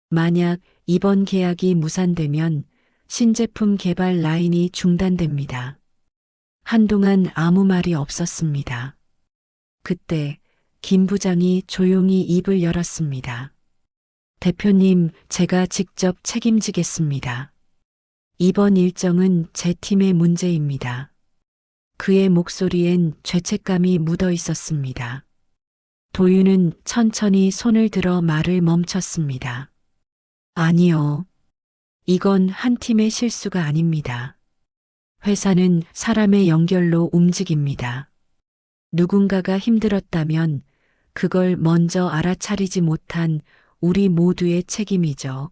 만약 이번 계약이 무산되면 신제품 개발 라인이 중단됩니다. 한동안 아무 말이 없었습니다. 그때 김 부장이 조용히 입을 열었습니다. 대표님, 제가 직접 책임지겠습니다. 이번 일정은 제 팀의 문제입니다. 그의 목소리엔 죄책감이 묻어 있었습니다. 도윤은 천천히 손을 들어 말을 멈췄습니다. 아니요. 이건 한 팀의 실수가 아닙니다. 회사는 사람의 연결로 움직입니다. 누군가가 힘들었다면 그걸 먼저 알아차리지 못한 우리 모두의 책임이죠.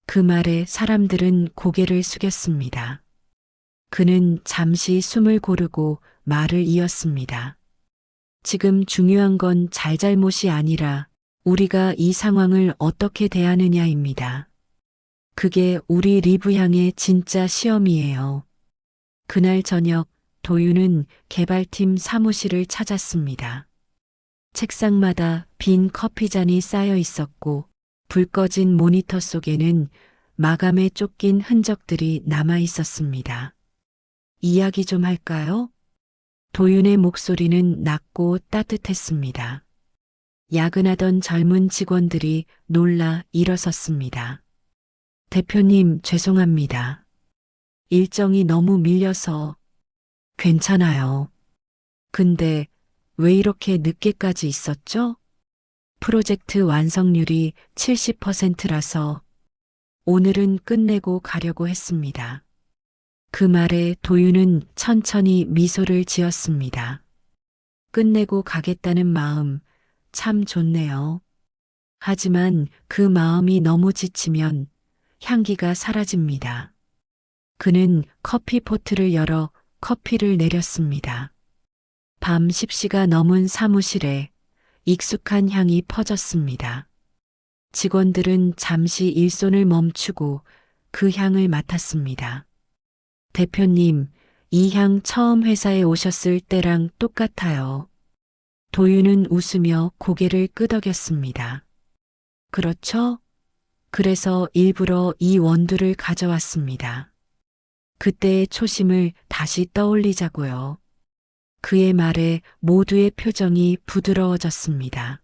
그 말에 사람들은 고개를 숙였습니다. 그는 잠시 숨을 고르고 말을 이었습니다. 지금 중요한 건 잘잘못이 아니라 우리가 이 상황을 어떻게 대하느냐입니다. 그게 우리 리브 향의 진짜 시험이에요. 그날 저녁 도윤은 개발팀 사무실을 찾았습니다. 책상마다 빈 커피잔이 쌓여 있었고 불 꺼진 모니터 속에는 마감에 쫓긴 흔적들이 남아 있었습니다. 이야기 좀 할까요? 도윤의 목소리는 낮고 따뜻했습니다. 야근하던 젊은 직원들이 놀라 일어섰습니다. 대표님, 죄송합니다. 일정이 너무 밀려서. 괜찮아요. 근데 왜 이렇게 늦게까지 있었죠? 프로젝트 완성률이 70%라서 오늘은 끝내고 가려고 했습니다. 그 말에 도윤은 천천히 미소를 지었습니다. 끝내고 가겠다는 마음 참 좋네요. 하지만 그 마음이 너무 지치면 향기가 사라집니다. 그는 커피포트를 열어 커피를 내렸습니다. 밤 10시가 넘은 사무실에 익숙한 향이 퍼졌습니다. 직원들은 잠시 일손을 멈추고 그 향을 맡았습니다. 대표님, 이 향 처음 회사에 오셨을 때랑 똑같아요. 도윤은 웃으며 고개를 끄덕였습니다. 그렇죠? 그래서 일부러 이 원두를 가져왔습니다. 그때의 초심을 다시 떠올리자고요. 그의 말에 모두의 표정이 부드러워졌습니다.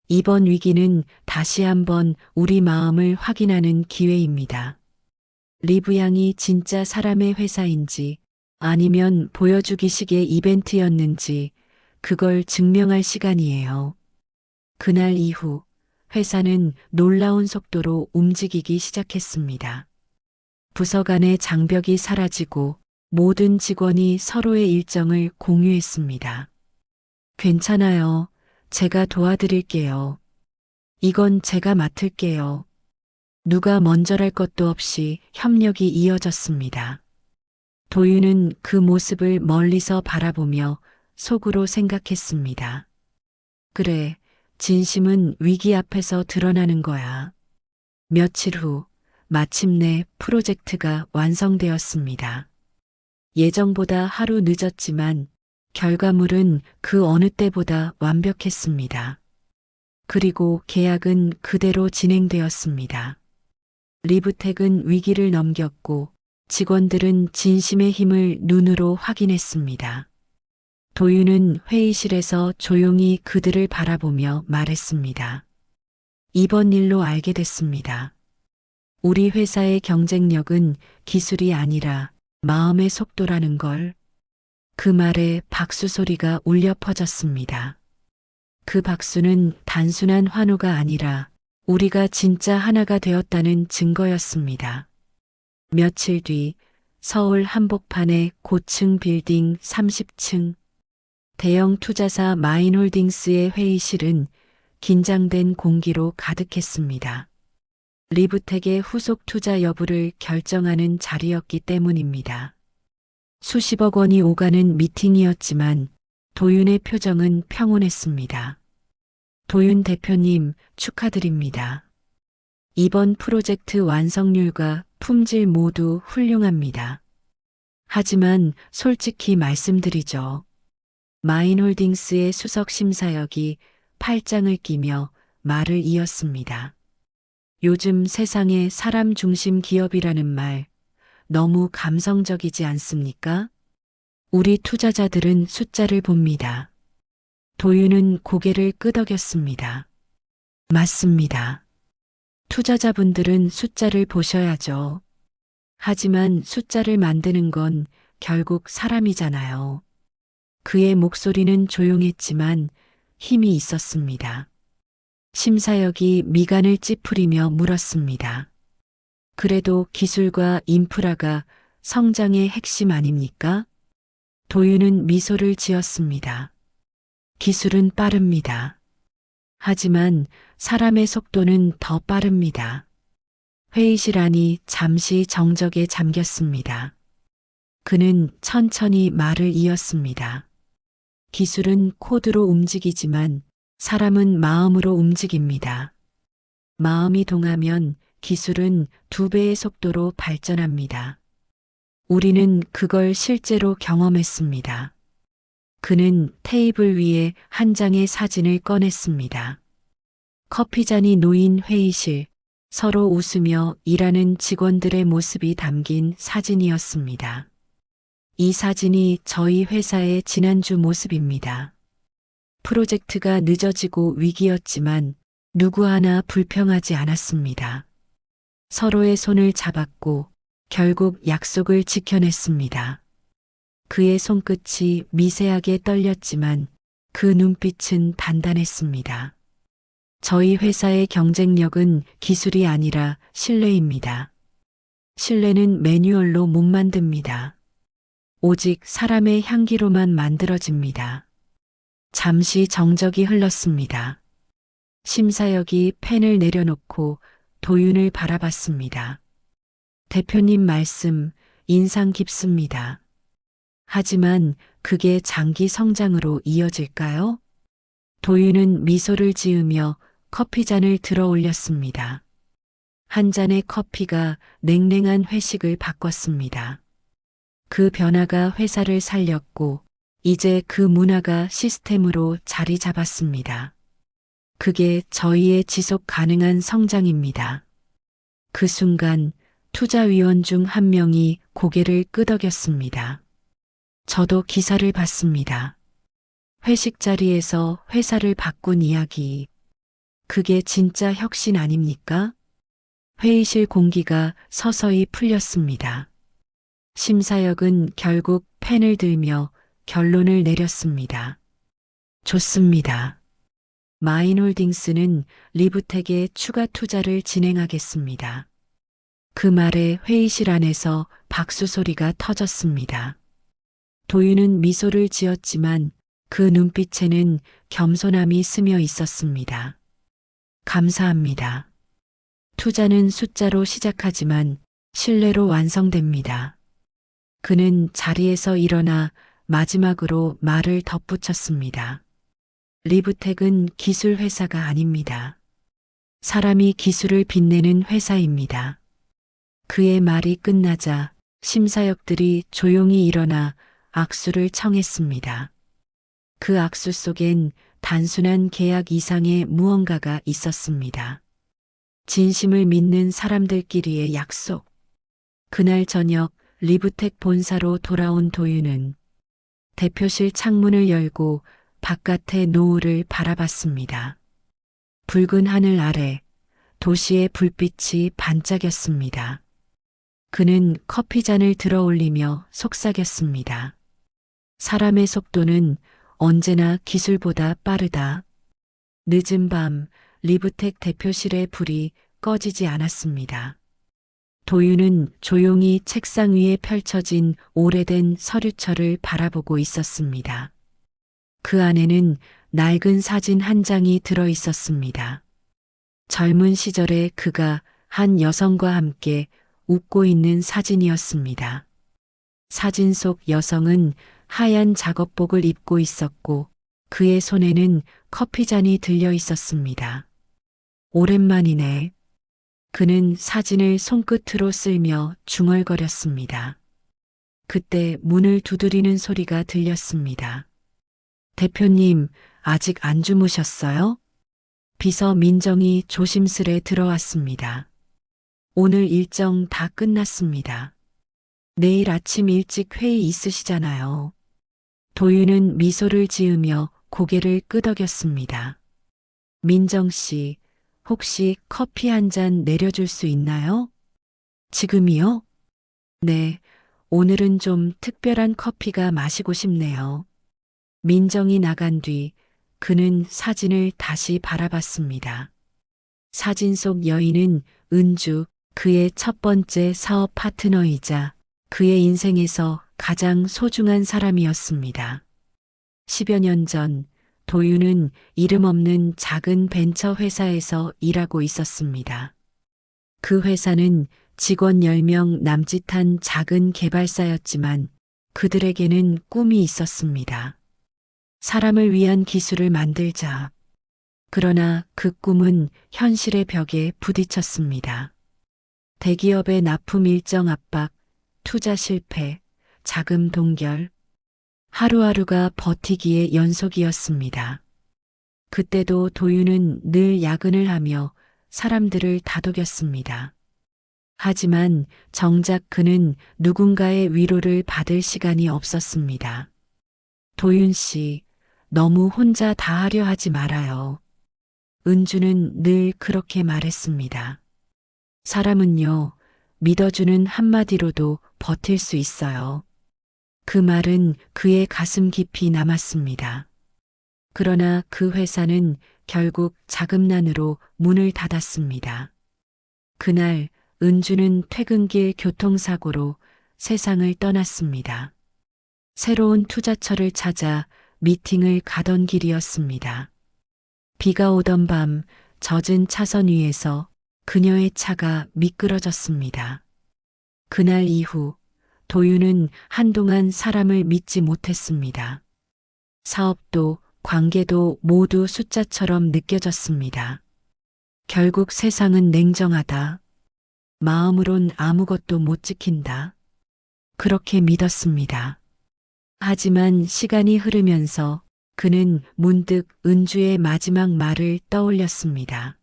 이번 위기는 다시 한번 우리 마음을 확인하는 기회입니다. 리브 양이 진짜 사람의 회사인지 아니면 보여주기식의 이벤트였는지 그걸 증명할 시간이에요. 그날 이후 회사는 놀라운 속도로 움직이기 시작했습니다. 부서 간의 장벽이 사라지고 모든 직원이 서로의 일정을 공유했습니다. 괜찮아요. 제가 도와드릴게요. 이건 제가 맡을게요. 누가 먼저랄 것도 없이 협력이 이어졌습니다. 도윤은 그 모습을 멀리서 바라보며 속으로 생각했습니다. 그래, 진심은 위기 앞에서 드러나는 거야. 며칠 후 마침내 프로젝트가 완성되었습니다. 예정보다 하루 늦었지만 결과물은 그 어느 때보다 완벽했습니다. 그리고 계약은 그대로 진행되었습니다. 리브텍은 위기를 넘겼고 직원들은 진심의 힘을 눈으로 확인했습니다. 도윤은 회의실에서 조용히 그들을 바라보며 말했습니다. 이번 일로 알게 됐습니다. 우리 회사의 경쟁력은 기술이 아니라 마음의 속도라는 걸. 그 말에 박수 소리가 울려 퍼졌습니다. 그 박수는 단순한 환호가 아니라 우리가 진짜 하나가 되었다는 증거였습니다. 며칠 뒤 서울 한복판의 고층 빌딩 30층 대형 투자사 마인홀딩스의 회의실은 긴장된 공기로 가득했습니다. 리브텍의 후속 투자 여부를 결정하는 자리였기 때문입니다. 수십억 원이 오가는 미팅이었지만 도윤의 표정은 평온했습니다. 도윤 대표님, 축하드립니다. 이번 프로젝트 완성률과 품질 모두 훌륭합니다. 하지만 솔직히 말씀드리죠. 마인홀딩스의 수석 심사역이 팔짱을 끼며 말을 이었습니다. 요즘 세상에 사람 중심 기업이라는 말 너무 감성적이지 않습니까? 우리 투자자들은 숫자를 봅니다. 도윤은 고개를 끄덕였습니다. 맞습니다. 투자자분들은 숫자를 보셔야죠. 하지만 숫자를 만드는 건 결국 사람이잖아요. 그의 목소리는 조용했지만 힘이 있었습니다. 심사역이 미간을 찌푸리며 물었습니다. 그래도 기술과 인프라가 성장의 핵심 아닙니까? 도윤은 미소를 지었습니다. 기술은 빠릅니다. 하지만 사람의 속도는 더 빠릅니다. 회의실 안이 잠시 정적에 잠겼습니다. 그는 천천히 말을 이었습니다. 기술은 코드로 움직이지만 사람은 마음으로 움직입니다. 마음이 동하면 기술은 2배의 속도로 발전합니다. 우리는 그걸 실제로 경험했습니다. 그는 테이블 위에 한 장의 사진을 꺼냈습니다. 커피잔이 놓인 회의실, 서로 웃으며 일하는 직원들의 모습이 담긴 사진이었습니다. 이 사진이 저희 회사의 지난주 모습입니다. 프로젝트가 늦어지고 위기였지만 누구 하나 불평하지 않았습니다. 서로의 손을 잡았고 결국 약속을 지켜냈습니다. 그의 손끝이 미세하게 떨렸지만 그 눈빛은 단단했습니다. 저희 회사의 경쟁력은 기술이 아니라 신뢰입니다. 신뢰는 매뉴얼로 못 만듭니다. 오직 사람의 향기로만 만들어집니다. 잠시 정적이 흘렀습니다. 심사역이 펜을 내려놓고 도윤을 바라봤습니다. 대표님 말씀 인상 깊습니다. 하지만 그게 장기 성장으로 이어질까요? 도윤은 미소를 지으며 커피잔을 들어 올렸습니다. 한 잔의 커피가 냉랭한 회식을 바꿨습니다. 그 변화가 회사를 살렸고 이제 그 문화가 시스템으로 자리 잡았습니다. 그게 저희의 지속 가능한 성장입니다. 그 순간 투자위원 중 한 명이 고개를 끄덕였습니다. 저도 기사를 봤습니다. 회식 자리에서 회사를 바꾼 이야기. 그게 진짜 혁신 아닙니까? 회의실 공기가 서서히 풀렸습니다. 심사역은 결국 펜을 들며 결론을 내렸습니다. 좋습니다. 마인홀딩스는 리브텍에 추가 투자를 진행하겠습니다. 그 말에 회의실 안에서 박수 소리가 터졌습니다. 도윤은 미소를 지었지만 그 눈빛에는 겸손함이 스며 있었습니다. 감사합니다. 투자는 숫자로 시작하지만 신뢰로 완성됩니다. 그는 자리에서 일어나 마지막으로 말을 덧붙였습니다. 리브텍은 기술 회사가 아닙니다. 사람이 기술을 빛내는 회사입니다. 그의 말이 끝나자 심사역들이 조용히 일어나 악수를 청했습니다. 그 악수 속엔 단순한 계약 이상의 무언가가 있었습니다. 진심을 믿는 사람들끼리의 약속. 그날 저녁 리브텍 본사로 돌아온 도윤은 대표실 창문을 열고 바깥의 노을을 바라봤습니다. 붉은 하늘 아래 도시의 불빛이 반짝였습니다. 그는 커피잔을 들어 올리며 속삭였습니다. 사람의 속도는 언제나 기술보다 빠르다. 늦은 밤 리브텍 대표실의 불이 꺼지지 않았습니다. 도윤은 조용히 책상 위에 펼쳐진 오래된 서류철을 바라보고 있었습니다. 그 안에는 낡은 사진 한 장이 들어 있었습니다. 젊은 시절에 그가 한 여성과 함께 웃고 있는 사진이었습니다. 사진 속 여성은 하얀 작업복을 입고 있었고 그의 손에는 커피잔이 들려 있었습니다. 오랜만이네. 그는 사진을 손끝으로 쓸며 중얼거렸습니다. 그때 문을 두드리는 소리가 들렸습니다. 대표님, 아직 안 주무셨어요? 비서 민정이 조심스레 들어왔습니다. 오늘 일정 다 끝났습니다. 내일 아침 일찍 회의 있으시잖아요. 도윤은 미소를 지으며 고개를 끄덕였습니다. 민정 씨, 혹시 커피 한 잔 내려줄 수 있나요? 지금이요? 네, 오늘은 좀 특별한 커피가 마시고 싶네요. 민정이 나간 뒤 그는 사진을 다시 바라봤습니다. 사진 속 여인은 은주, 그의 첫 번째 사업 파트너이자 그의 인생에서 가장 소중한 사람이었습니다. 10여 년 전 도윤은 이름 없는 작은 벤처 회사에서 일하고 있었습니다. 그 회사는 직원 10명 남짓한 작은 개발사였지만 그들에게는 꿈이 있었습니다. 사람을 위한 기술을 만들자. 그러나 그 꿈은 현실의 벽에 부딪혔습니다. 대기업의 납품 일정 압박, 투자 실패, 자금 동결. 하루하루가 버티기의 연속이었습니다. 그때도 도윤은 늘 야근을 하며 사람들을 다독였습니다. 하지만 정작 그는 누군가의 위로를 받을 시간이 없었습니다. 도윤 씨, 너무 혼자 다 하려 하지 말아요. 은주는 늘 그렇게 말했습니다. 사람은요, 믿어주는 한마디로도 버틸 수 있어요. 그 말은 그의 가슴 깊이 남았습니다. 그러나 그 회사는 결국 자금난으로 문을 닫았습니다. 그날 은주는 퇴근길 교통사고로 세상을 떠났습니다. 새로운 투자처를 찾아 미팅을 가던 길이었습니다. 비가 오던 밤 젖은 차선 위에서 그녀의 차가 미끄러졌습니다. 그날 이후 도윤은 한동안 사람을 믿지 못했습니다. 사업도 관계도 모두 숫자처럼 느껴졌습니다. 결국 세상은 냉정하다. 마음으론 아무것도 못 지킨다. 그렇게 믿었습니다. 하지만 시간이 흐르면서 그는 문득 은주의 마지막 말을 떠올렸습니다.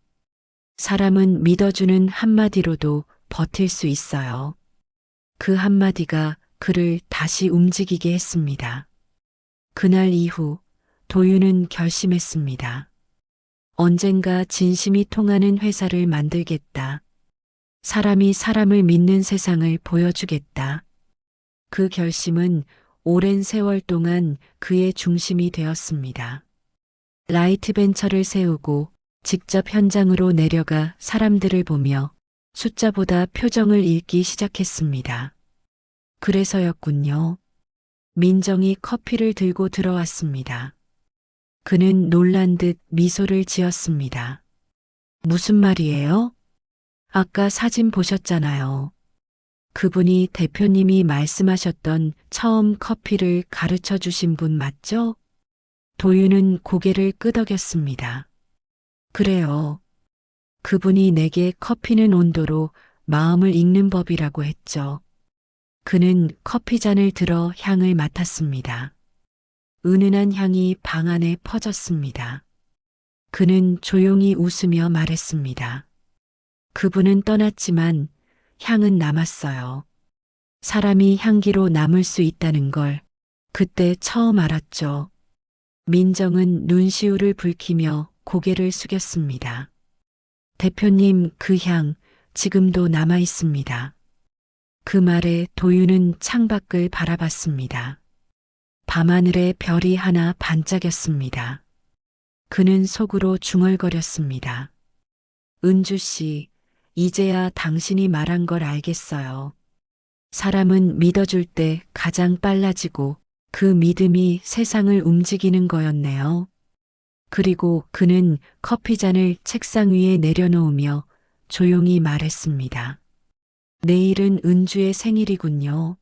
사람은 믿어주는 한마디로도 버틸 수 있어요. 그 한마디가 그를 다시 움직이게 했습니다. 그날 이후 도윤은 결심했습니다. 언젠가 진심이 통하는 회사를 만들겠다. 사람이 사람을 믿는 세상을 보여주겠다. 그 결심은 오랜 세월 동안 그의 중심이 되었습니다. 라이트 벤처를 세우고 직접 현장으로 내려가 사람들을 보며 숫자보다 표정을 읽기 시작했습니다. 그래서였군요. 민정이 커피를 들고 들어왔습니다. 그는 놀란 듯 미소를 지었습니다. 무슨 말이에요? 아까 사진 보셨잖아요. 그분이 대표님이 말씀하셨던 처음 커피를 가르쳐 주신 분 맞죠? 도윤은 고개를 끄덕였습니다. 그래요. 그분이 내게 커피는 온도로 마음을 읽는 법이라고 했죠. 그는 커피잔을 들어 향을 맡았습니다. 은은한 향이 방 안에 퍼졌습니다. 그는 조용히 웃으며 말했습니다. 그분은 떠났지만 향은 남았어요. 사람이 향기로 남을 수 있다는 걸 그때 처음 알았죠. 민정은 눈시울을 붉히며 고개를 숙였습니다. 대표님, 그 향 지금도 남아 있습니다. 그 말에 도윤은 창밖을 바라봤습니다. 밤하늘에 별이 하나 반짝였습니다. 그는 속으로 중얼거렸습니다. 은주 씨, 이제야 당신이 말한 걸 알겠어요. 사람은 믿어줄 때 가장 빨라지고 그 믿음이 세상을 움직이는 거였네요. 그리고 그는 커피잔을 책상 위에 내려놓으며 조용히 말했습니다. 내일은 은주의 생일이군요.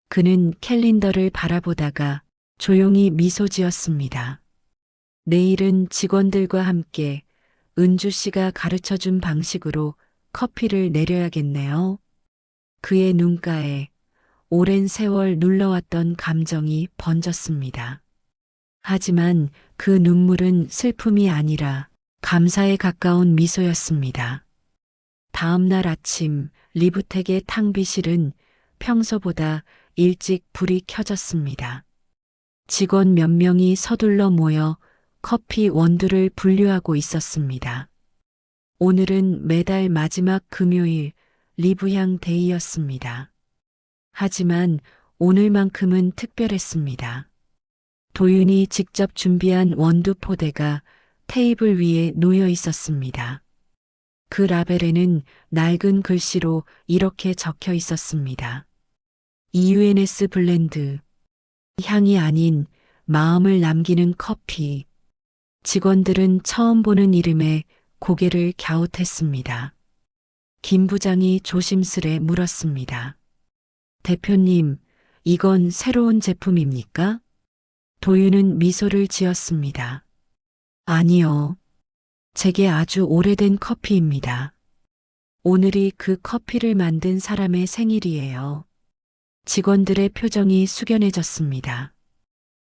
그는 캘린더를 바라보다가 조용히 미소 지었습니다. 내일은 직원들과 함께 은주 씨가 가르쳐 준 방식으로 커피를 내려야겠네요. 그의 눈가에 오랜 세월 눌러왔던 감정이 번졌습니다. 하지만 그 눈물은 슬픔이 아니라 감사에 가까운 미소였습니다. 다음 날 아침 리브텍의 탕비실은 평소보다 일찍 불이 켜졌습니다. 직원 몇 명이 서둘러 모여 커피 원두를 분류하고 있었습니다. 오늘은 매달 마지막 금요일 리브향 데이였습니다. 하지만 오늘만큼은 특별했습니다. 도윤이 직접 준비한 원두 포대가 테이블 위에 놓여 있었습니다. 그 라벨에는 낡은 글씨로 이렇게 적혀 있었습니다. EUNS 블렌드. 향이 아닌 마음을 남기는 커피. 직원들은 처음 보는 이름에 고개를 갸웃했습니다. 김 부장이 조심스레 물었습니다. 대표님, 이건 새로운 제품입니까? 도윤은 미소를 지었습니다. 아니요. 제게 아주 오래된 커피입니다. 오늘이 그 커피를 만든 사람의 생일이에요. 직원들의 표정이 숙연해졌습니다.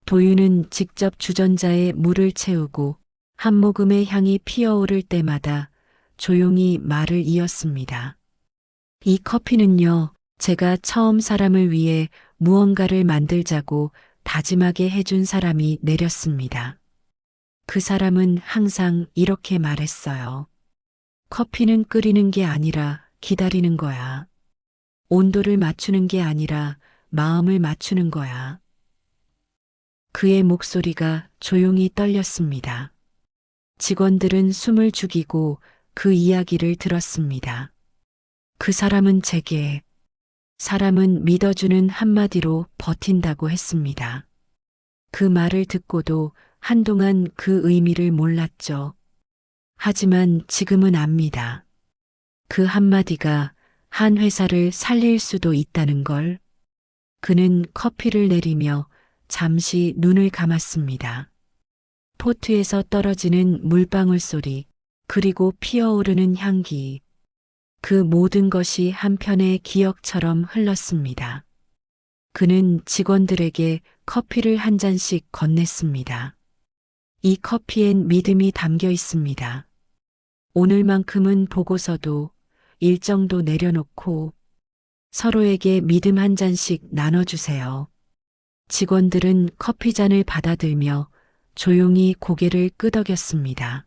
도윤은 직접 주전자에 물을 채우고 한 모금의 향이 피어오를 때마다 조용히 말을 이었습니다. 이 커피는요, 제가 처음 사람을 위해 무언가를 만들자고 다짐하게 해준 사람이 내렸습니다. 그 사람은 항상 이렇게 말했어요. 커피는 끓이는 게 아니라 기다리는 거야. 온도를 맞추는 게 아니라 마음을 맞추는 거야. 그의 목소리가 조용히 떨렸습니다. 직원들은 숨을 죽이고 그 이야기를 들었습니다. 그 사람은 제게 사람은 믿어주는 한마디로 버틴다고 했습니다. 그 말을 듣고도 한동안 그 의미를 몰랐죠. 하지만 지금은 압니다. 그 한마디가 한 회사를 살릴 수도 있다는 걸. 그는 커피를 내리며 잠시 눈을 감았습니다. 포트에서 떨어지는 물방울 소리, 그리고 피어오르는 향기. 그 모든 것이 한편의 기억처럼 흘렀습니다. 그는 직원들에게 커피를 한 잔씩 건넸습니다. 이 커피엔 믿음이 담겨 있습니다. 오늘만큼은 보고서도 일정도 내려놓고 서로에게 믿음 한 잔씩 나눠주세요. 직원들은 커피잔을 받아들며 조용히 고개를 끄덕였습니다.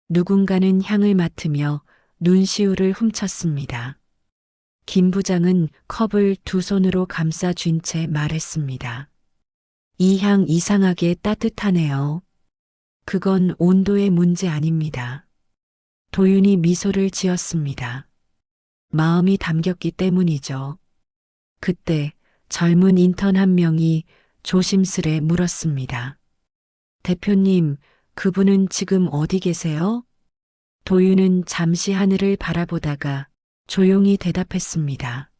누군가는 향을 맡으며 눈시울을 훔쳤습니다. 김 부장은 컵을 두 손으로 감싸 쥔 채 말했습니다. 이 향 이상하게 따뜻하네요. 그건 온도의 문제 아닙니다. 도윤이 미소를 지었습니다. 마음이 담겼기 때문이죠. 그때 젊은 인턴 한 명이 조심스레 물었습니다. 대표님, 그분은 지금 어디 계세요? 도윤은 잠시 하늘을 바라보다가 조용히 대답했습니다.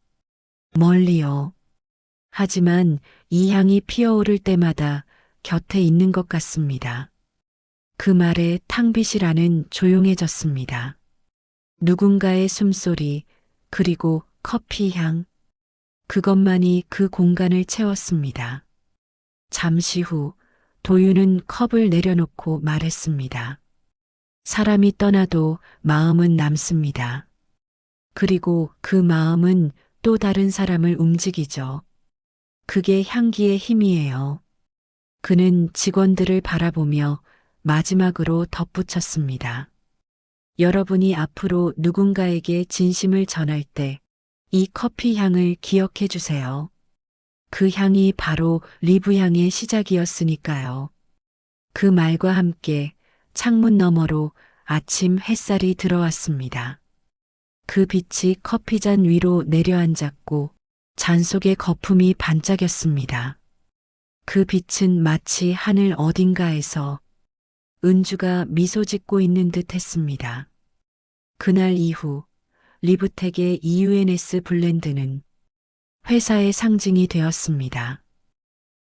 멀리요. 하지만 이 향이 피어오를 때마다 곁에 있는 것 같습니다. 그 말에 탕비실 안은 조용해졌습니다. 누군가의 숨소리, 그리고 커피 향. 그것만이 그 공간을 채웠습니다. 잠시 후 도윤은 컵을 내려놓고 말했습니다. 사람이 떠나도 마음은 남습니다. 그리고 그 마음은 또 다른 사람을 움직이죠. 그게 향기의 힘이에요. 그는 직원들을 바라보며 마지막으로 덧붙였습니다. 여러분이 앞으로 누군가에게 진심을 전할 때 이 커피 향을 기억해 주세요. 그 향이 바로 리브 향의 시작이었으니까요. 그 말과 함께 창문 너머로 아침 햇살이 들어왔습니다. 그 빛이 커피잔 위로 내려앉았고 잔 속의 거품이 반짝였습니다. 그 빛은 마치 하늘 어딘가에서 은주가 미소 짓고 있는 듯 했습니다. 그날 이후 리브텍의 EUNS 블렌드는 회사의 상징이 되었습니다.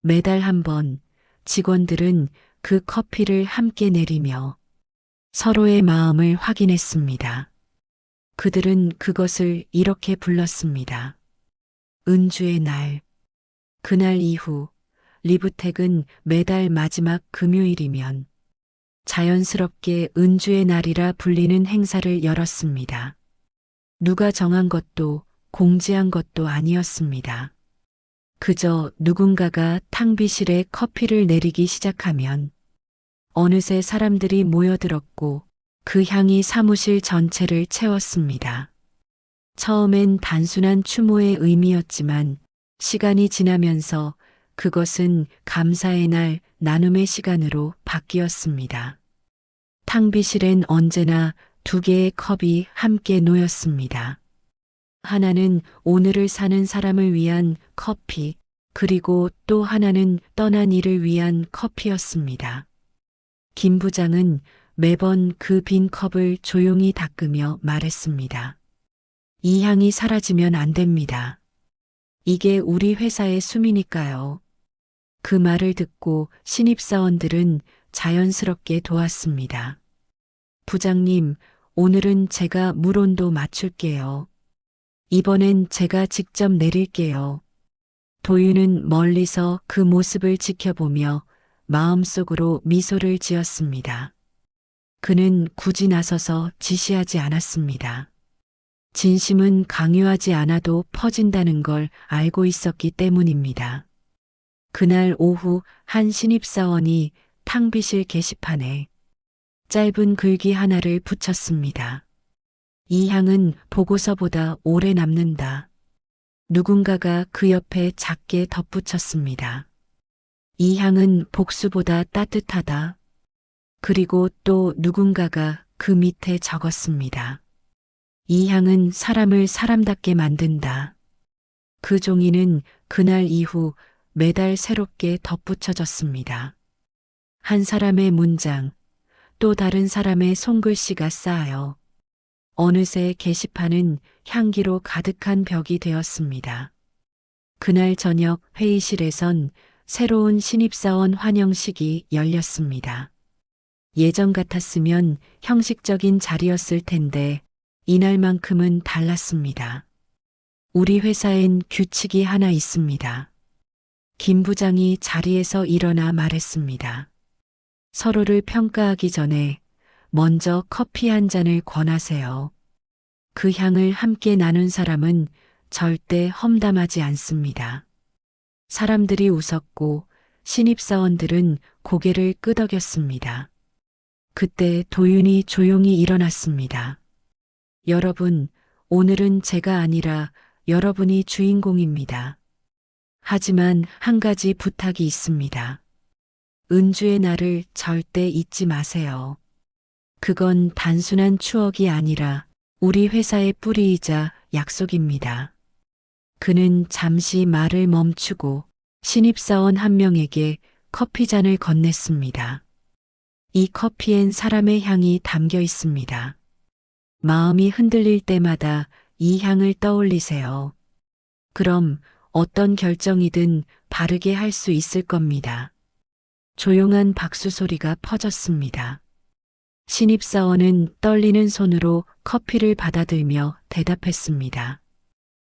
매달 한 번 직원들은 그 커피를 함께 내리며 서로의 마음을 확인했습니다. 그들은 그것을 이렇게 불렀습니다. 은주의 날. 그날 이후 리브텍은 매달 마지막 금요일이면 자연스럽게 은주의 날이라 불리는 행사를 열었습니다. 누가 정한 것도 공지한 것도 아니었습니다. 그저 누군가가 탕비실에 커피를 내리기 시작하면 어느새 사람들이 모여들었고 그 향이 사무실 전체를 채웠습니다. 처음엔 단순한 추모의 의미였지만 시간이 지나면서 그것은 감사의 날, 나눔의 시간으로 바뀌었습니다. 탕비실엔 언제나 두 개의 컵이 함께 놓였습니다. 하나는 오늘을 사는 사람을 위한 커피, 그리고 또 하나는 떠난 이를 위한 커피였습니다. 김 부장은 매번 그 빈 컵을 조용히 닦으며 말했습니다. 이 향이 사라지면 안 됩니다. 이게 우리 회사의 숨이니까요. 그 말을 듣고 신입사원들은 자연스럽게 도왔습니다. 부장님, 오늘은 제가 물 온도 맞출게요. 이번엔 제가 직접 내릴게요. 도윤은 멀리서 그 모습을 지켜보며 마음속으로 미소를 지었습니다. 그는 굳이 나서서 지시하지 않았습니다. 진심은 강요하지 않아도 퍼진다는 걸 알고 있었기 때문입니다. 그날 오후 한 신입사원이 탕비실 게시판에 짧은 글귀 하나를 붙였습니다. 이 향은 보고서보다 오래 남는다. 누군가가 그 옆에 작게 덧붙였습니다. 이 향은 복수보다 따뜻하다. 그리고 또 누군가가 그 밑에 적었습니다. 이 향은 사람을 사람답게 만든다. 그 종이는 그날 이후 매달 새롭게 덧붙여졌습니다. 한 사람의 문장, 또 다른 사람의 손글씨가 쌓여 어느새 게시판은 향기로 가득한 벽이 되었습니다. 그날 저녁 회의실에선 새로운 신입사원 환영식이 열렸습니다. 예전 같았으면 형식적인 자리였을 텐데 이날만큼은 달랐습니다. 우리 회사엔 규칙이 하나 있습니다. 김 부장이 자리에서 일어나 말했습니다. 서로를 평가하기 전에 먼저 커피 한 잔을 권하세요. 그 향을 함께 나눈 사람은 절대 험담하지 않습니다. 사람들이 웃었고 신입사원들은 고개를 끄덕였습니다. 그때 도윤이 조용히 일어났습니다. 여러분, 오늘은 제가 아니라 여러분이 주인공입니다. 하지만 한 가지 부탁이 있습니다. 은주의 날을 절대 잊지 마세요. 그건 단순한 추억이 아니라 우리 회사의 뿌리이자 약속입니다. 그는 잠시 말을 멈추고 신입사원 한 명에게 커피잔을 건넸습니다. 이 커피엔 사람의 향이 담겨 있습니다. 마음이 흔들릴 때마다 이 향을 떠올리세요. 그럼 어떤 결정이든 바르게 할 수 있을 겁니다. 조용한 박수 소리가 퍼졌습니다. 신입사원은 떨리는 손으로 커피를 받아들며 대답했습니다.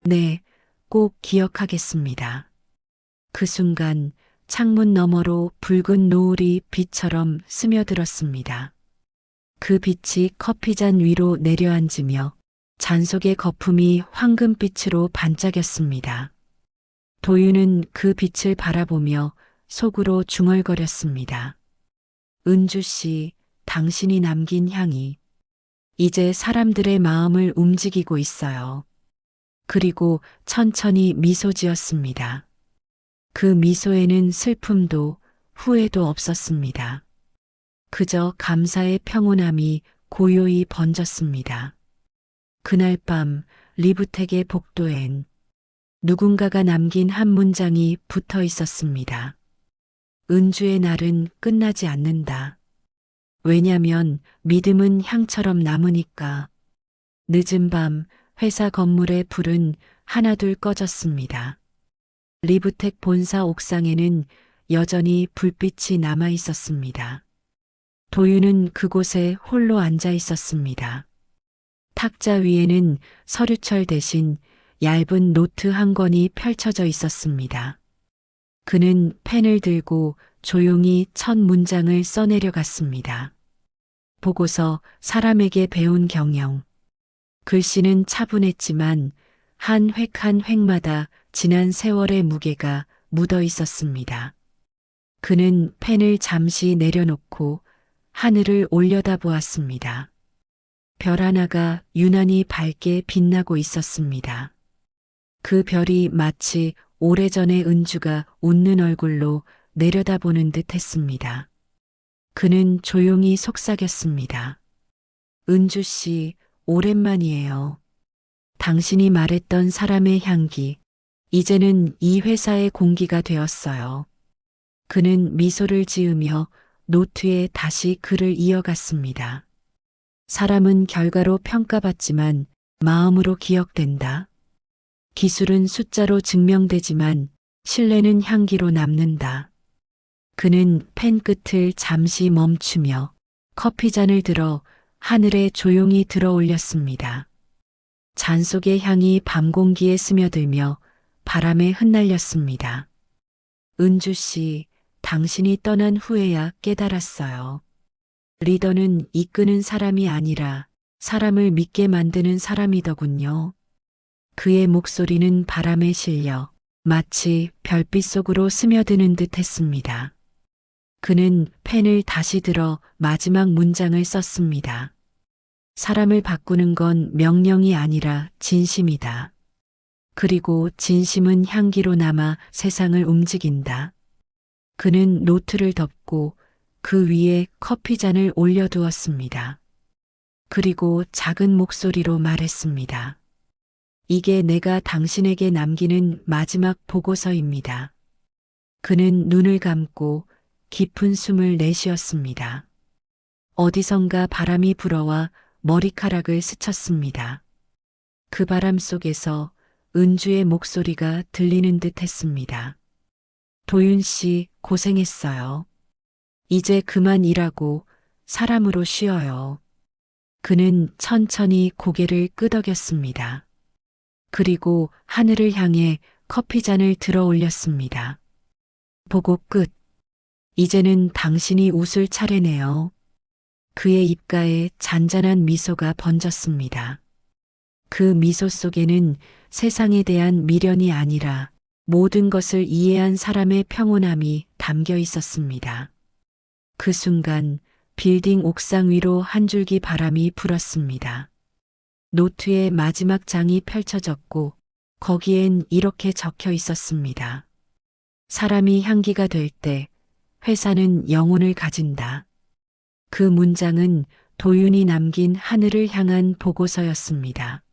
네, 꼭 기억하겠습니다. 그 순간 창문 너머로 붉은 노을이 빛처럼 스며들었습니다. 그 빛이 커피잔 위로 내려앉으며 잔 속의 거품이 황금빛으로 반짝였습니다. 도윤은 그 빛을 바라보며 속으로 중얼거렸습니다. 은주 씨, 당신이 남긴 향이 이제 사람들의 마음을 움직이고 있어요. 그리고 천천히 미소 지었습니다. 그 미소에는 슬픔도 후회도 없었습니다. 그저 감사의 평온함이 고요히 번졌습니다. 그날 밤 리브텍의 복도엔 누군가가 남긴 한 문장이 붙어 있었습니다. 은주의 날은 끝나지 않는다. 왜냐면 믿음은 향처럼 남으니까. 늦은 밤 회사 건물의 불은 하나둘 꺼졌습니다. 리브텍 본사 옥상에는 여전히 불빛이 남아 있었습니다. 도윤은 그곳에 홀로 앉아 있었습니다. 탁자 위에는 서류철 대신 얇은 노트 한 권이 펼쳐져 있었습니다. 그는 펜을 들고 조용히 첫 문장을 써내려갔습니다. 보고서 사람에게 배운 경영. 글씨는 차분했지만 한 획 한 획마다 지난 세월의 무게가 묻어 있었습니다. 그는 펜을 잠시 내려놓고 하늘을 올려다보았습니다. 별 하나가 유난히 밝게 빛나고 있었습니다. 그 별이 마치 오래전의 은주가 웃는 얼굴로 내려다보는 듯 했습니다. 그는 조용히 속삭였습니다. 은주 씨, 오랜만이에요. 당신이 말했던 사람의 향기, 이제는 이 회사의 공기가 되었어요. 그는 미소를 지으며 노트에 다시 글을 이어갔습니다. 사람은 결과로 평가받지만 마음으로 기억된다. 기술은 숫자로 증명되지만 신뢰는 향기로 남는다. 그는 펜 끝을 잠시 멈추며 커피잔을 들어 하늘에 조용히 들어 올렸습니다. 잔 속의 향이 밤 공기에 스며들며 바람에 흩날렸습니다. 은주 씨, 당신이 떠난 후에야 깨달았어요. 리더는 이끄는 사람이 아니라 사람을 믿게 만드는 사람이더군요. 그의 목소리는 바람에 실려 마치 별빛 속으로 스며드는 듯 했습니다. 그는 펜을 다시 들어 마지막 문장을 썼습니다. 사람을 바꾸는 건 명령이 아니라 진심이다. 그리고 진심은 향기로 남아 세상을 움직인다. 그는 노트를 덮고 그 위에 커피잔을 올려두었습니다. 그리고 작은 목소리로 말했습니다. 이게 내가 당신에게 남기는 마지막 보고서입니다. 그는 눈을 감고 깊은 숨을 내쉬었습니다. 어디선가 바람이 불어와 머리카락을 스쳤습니다. 그 바람 속에서 은주의 목소리가 들리는 듯 했습니다. 도윤 씨, 고생했어요. 이제 그만 일하고 사람으로 쉬어요. 그는 천천히 고개를 끄덕였습니다. 그리고 하늘을 향해 커피잔을 들어 올렸습니다. 보고 끝. 이제는 당신이 웃을 차례네요. 그의 입가에 잔잔한 미소가 번졌습니다. 그 미소 속에는 세상에 대한 미련이 아니라 모든 것을 이해한 사람의 평온함이 담겨 있었습니다. 그 순간 빌딩 옥상 위로 한 줄기 바람이 불었습니다. 노트의 마지막 장이 펼쳐졌고 거기엔 이렇게 적혀 있었습니다. 사람이 향기가 될 때 회사는 영혼을 가진다. 그 문장은 도윤이 남긴 하늘을 향한 보고서였습니다.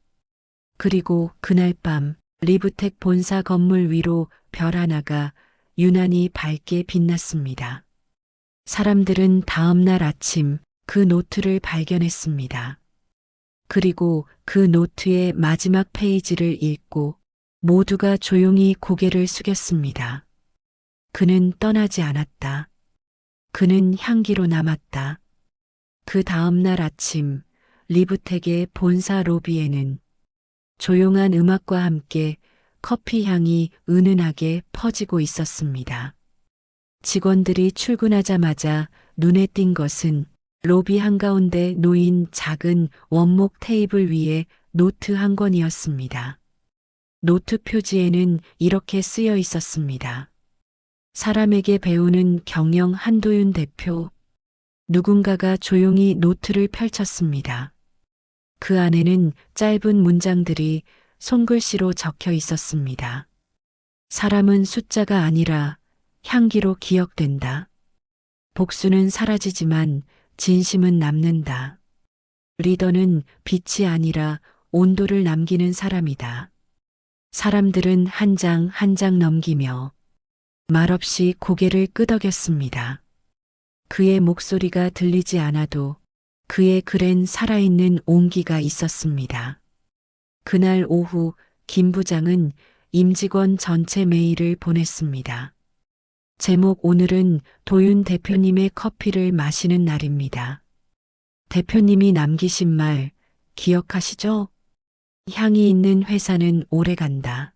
그리고 그날 밤 리브텍 본사 건물 위로 별 하나가 유난히 밝게 빛났습니다. 사람들은 다음 날 아침 그 노트를 발견했습니다. 그리고 그 노트의 마지막 페이지를 읽고 모두가 조용히 고개를 숙였습니다. 그는 떠나지 않았다. 그는 향기로 남았다. 그 다음 날 아침 리브텍의 본사 로비에는 조용한 음악과 함께 커피 향이 은은하게 퍼지고 있었습니다. 직원들이 출근하자마자 눈에 띈 것은 로비 한가운데 놓인 작은 원목 테이블 위에 노트 한 권이었습니다. 노트 표지에는 이렇게 쓰여 있었습니다. 사람에게 배우는 경영 한도윤 대표. 누군가가 조용히 노트를 펼쳤습니다. 그 안에는 짧은 문장들이 손글씨로 적혀 있었습니다. 사람은 숫자가 아니라 향기로 기억된다. 복수는 사라지지만 진심은 남는다. 리더는 빛이 아니라 온도를 남기는 사람이다. 사람들은 한 장 한 장 넘기며 말없이 고개를 끄덕였습니다. 그의 목소리가 들리지 않아도 그의 글엔 살아있는 온기가 있었습니다. 그날 오후 김 부장은 임직원 전체 메일을 보냈습니다. 제목 오늘은 도윤 대표님의 커피를 마시는 날입니다. 대표님이 남기신 말 기억하시죠? 향이 있는 회사는 오래간다.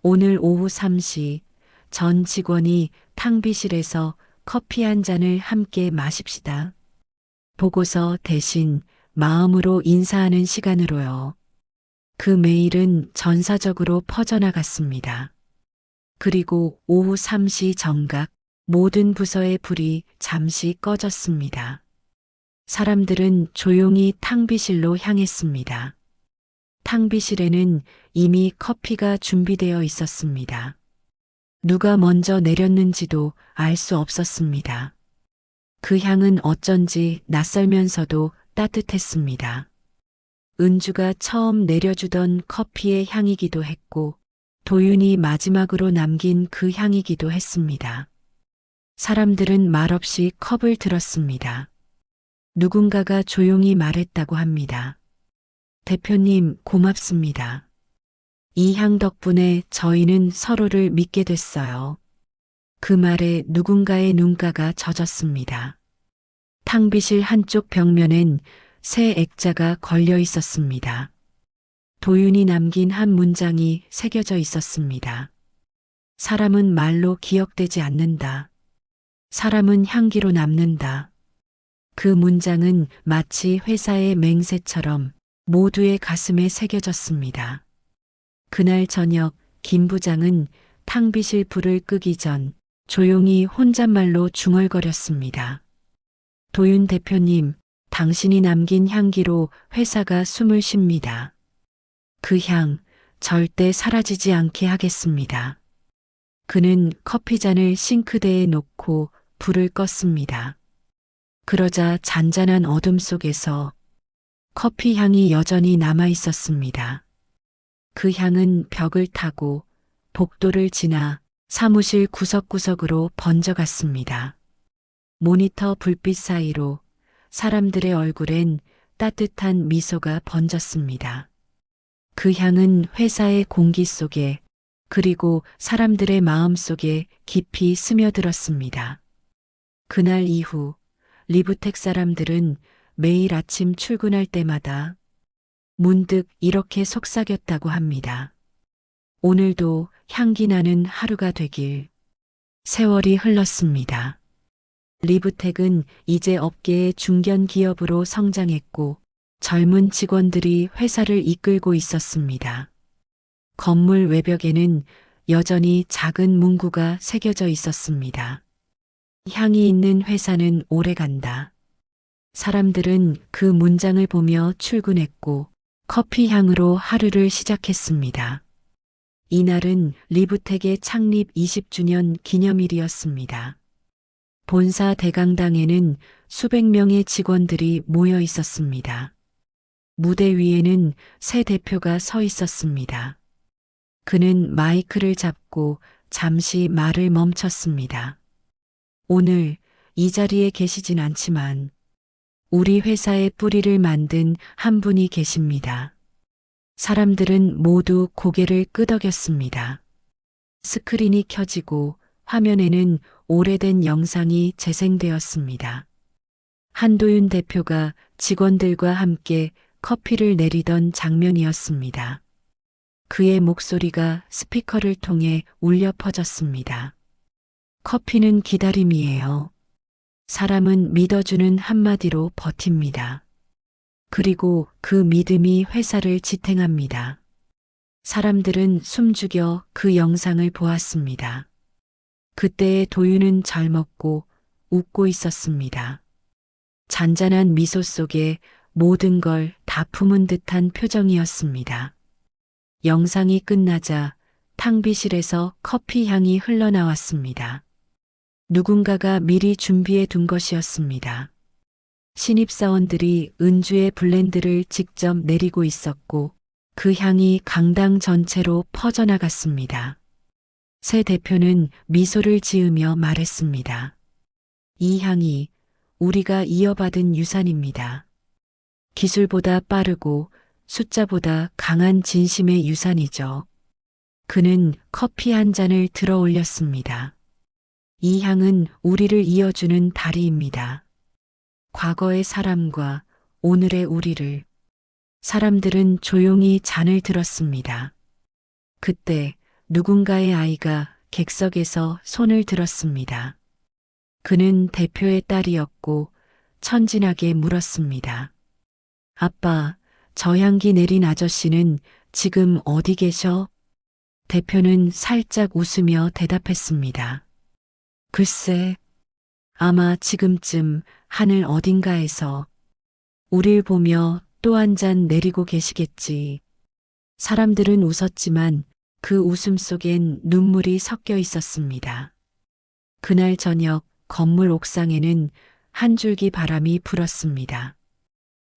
오늘 오후 3시 전 직원이 탕비실에서 커피 한 잔을 함께 마십시다. 보고서 대신 마음으로 인사하는 시간으로요. 그 메일은 전사적으로 퍼져나갔습니다. 그리고 오후 3시 정각 모든 부서의 불이 잠시 꺼졌습니다. 사람들은 조용히 탕비실로 향했습니다. 탕비실에는 이미 커피가 준비되어 있었습니다. 누가 먼저 내렸는지도 알 수 없었습니다. 그 향은 어쩐지 낯설면서도 따뜻했습니다. 은주가 처음 내려주던 커피의 향이기도 했고 도윤이 마지막으로 남긴 그 향이기도 했습니다. 사람들은 말없이 컵을 들었습니다. 누군가가 조용히 말했다고 합니다. 대표님 고맙습니다. 이 향 덕분에 저희는 서로를 믿게 됐어요. 그 말에 누군가의 눈가가 젖었습니다. 탕비실 한쪽 벽면엔 새 액자가 걸려 있었습니다. 도윤이 남긴 한 문장이 새겨져 있었습니다. 사람은 말로 기억되지 않는다. 사람은 향기로 남는다. 그 문장은 마치 회사의 맹세처럼 모두의 가슴에 새겨졌습니다. 그날 저녁 김 부장은 탕비실 불을 끄기 전 조용히 혼잣말로 중얼거렸습니다. 도윤 대표님, 당신이 남긴 향기로 회사가 숨을 쉽니다. 그 향 절대 사라지지 않게 하겠습니다. 그는 커피잔을 싱크대에 놓고 불을 껐습니다. 그러자 잔잔한 어둠 속에서 커피 향이 여전히 남아 있었습니다. 그 향은 벽을 타고 복도를 지나 사무실 구석구석으로 번져갔습니다. 모니터 불빛 사이로 사람들의 얼굴엔 따뜻한 미소가 번졌습니다. 그 향은 회사의 공기 속에 그리고 사람들의 마음 속에 깊이 스며들었습니다. 그날 이후 리브텍 사람들은 매일 아침 출근할 때마다 문득 이렇게 속삭였다고 합니다. 오늘도 향기 나는 하루가 되길. 세월이 흘렀습니다. 리브텍은 이제 업계의 중견 기업으로 성장했고 젊은 직원들이 회사를 이끌고 있었습니다. 건물 외벽에는 여전히 작은 문구가 새겨져 있었습니다. 향이 있는 회사는 오래간다. 사람들은 그 문장을 보며 출근했고 커피 향으로 하루를 시작했습니다. 이날은 리브텍의 창립 20주년 기념일이었습니다. 본사 대강당에는 수백 명의 직원들이 모여 있었습니다. 무대 위에는 새 대표가 서 있었습니다. 그는 마이크를 잡고 잠시 말을 멈췄습니다. 오늘 이 자리에 계시진 않지만 우리 회사의 뿌리를 만든 한 분이 계십니다. 사람들은 모두 고개를 끄덕였습니다. 스크린이 켜지고 화면에는 오래된 영상이 재생되었습니다. 한도윤 대표가 직원들과 함께 커피를 내리던 장면이었습니다. 그의 목소리가 스피커를 통해 울려 퍼졌습니다. 커피는 기다림이에요. 사람은 믿어주는 한마디로 버팁니다. 그리고 그 믿음이 회사를 지탱합니다. 사람들은 숨죽여 그 영상을 보았습니다. 그때의 도윤은 젊었고 웃고 있었습니다. 잔잔한 미소 속에 모든 걸 다 품은 듯한 표정이었습니다. 영상이 끝나자 탕비실에서 커피 향이 흘러나왔습니다. 누군가가 미리 준비해 둔 것이었습니다. 신입사원들이 은주의 블렌드를 직접 내리고 있었고 그 향이 강당 전체로 퍼져나갔습니다. 새 대표는 미소를 지으며 말했습니다. 이 향이 우리가 이어받은 유산입니다. 기술보다 빠르고 숫자보다 강한 진심의 유산이죠. 그는 커피 한 잔을 들어 올렸습니다. 이 향은 우리를 이어주는 다리입니다. 과거의 사람과 오늘의 우리를. 사람들은 조용히 잔을 들었습니다. 그때 누군가의 아이가 객석에서 손을 들었습니다. 그는 대표의 딸이었고 천진하게 물었습니다. 아빠, 저 향기 내린 아저씨는 지금 어디 계셔? 대표는 살짝 웃으며 대답했습니다. 글쎄, 아마 지금쯤 하늘 어딘가에서 우릴 보며 또 한 잔 내리고 계시겠지. 사람들은 웃었지만 그 웃음 속엔 눈물이 섞여 있었습니다. 그날 저녁 건물 옥상에는 한 줄기 바람이 불었습니다.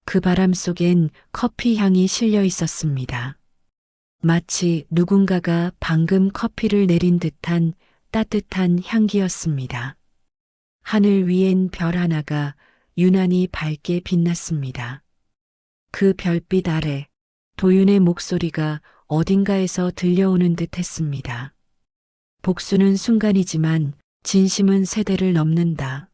그 바람 속엔 커피 향이 실려 있었습니다. 마치 누군가가 방금 커피를 내린 듯한 따뜻한 향기였습니다. 하늘 위엔 별 하나가 유난히 밝게 빛났습니다. 그 별빛 아래 도윤의 목소리가 어딘가에서 들려오는 듯 했습니다. 복수는 순간이지만 진심은 세대를 넘는다.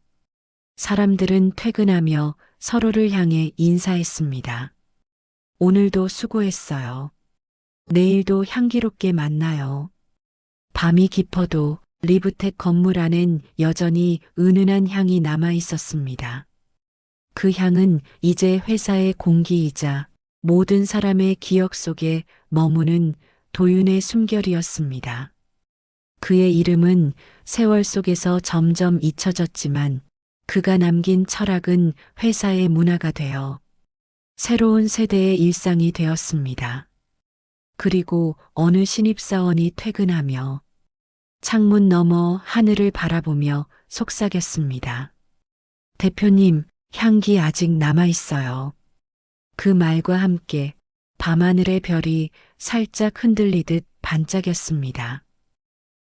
사람들은 퇴근하며 서로를 향해 인사했습니다. 오늘도 수고했어요. 내일도 향기롭게 만나요. 밤이 깊어도 리브텍 건물 안엔 여전히 은은한 향이 남아 있었습니다. 그 향은 이제 회사의 공기이자 모든 사람의 기억 속에 머무는 도윤의 숨결이었습니다. 그의 이름은 세월 속에서 점점 잊혀졌지만 그가 남긴 철학은 회사의 문화가 되어 새로운 세대의 일상이 되었습니다. 그리고 어느 신입사원이 퇴근하며 창문 너머 하늘을 바라보며 속삭였습니다. 대표님, 향기 아직 남아 있어요. 그 말과 함께 밤하늘의 별이 살짝 흔들리듯 반짝였습니다.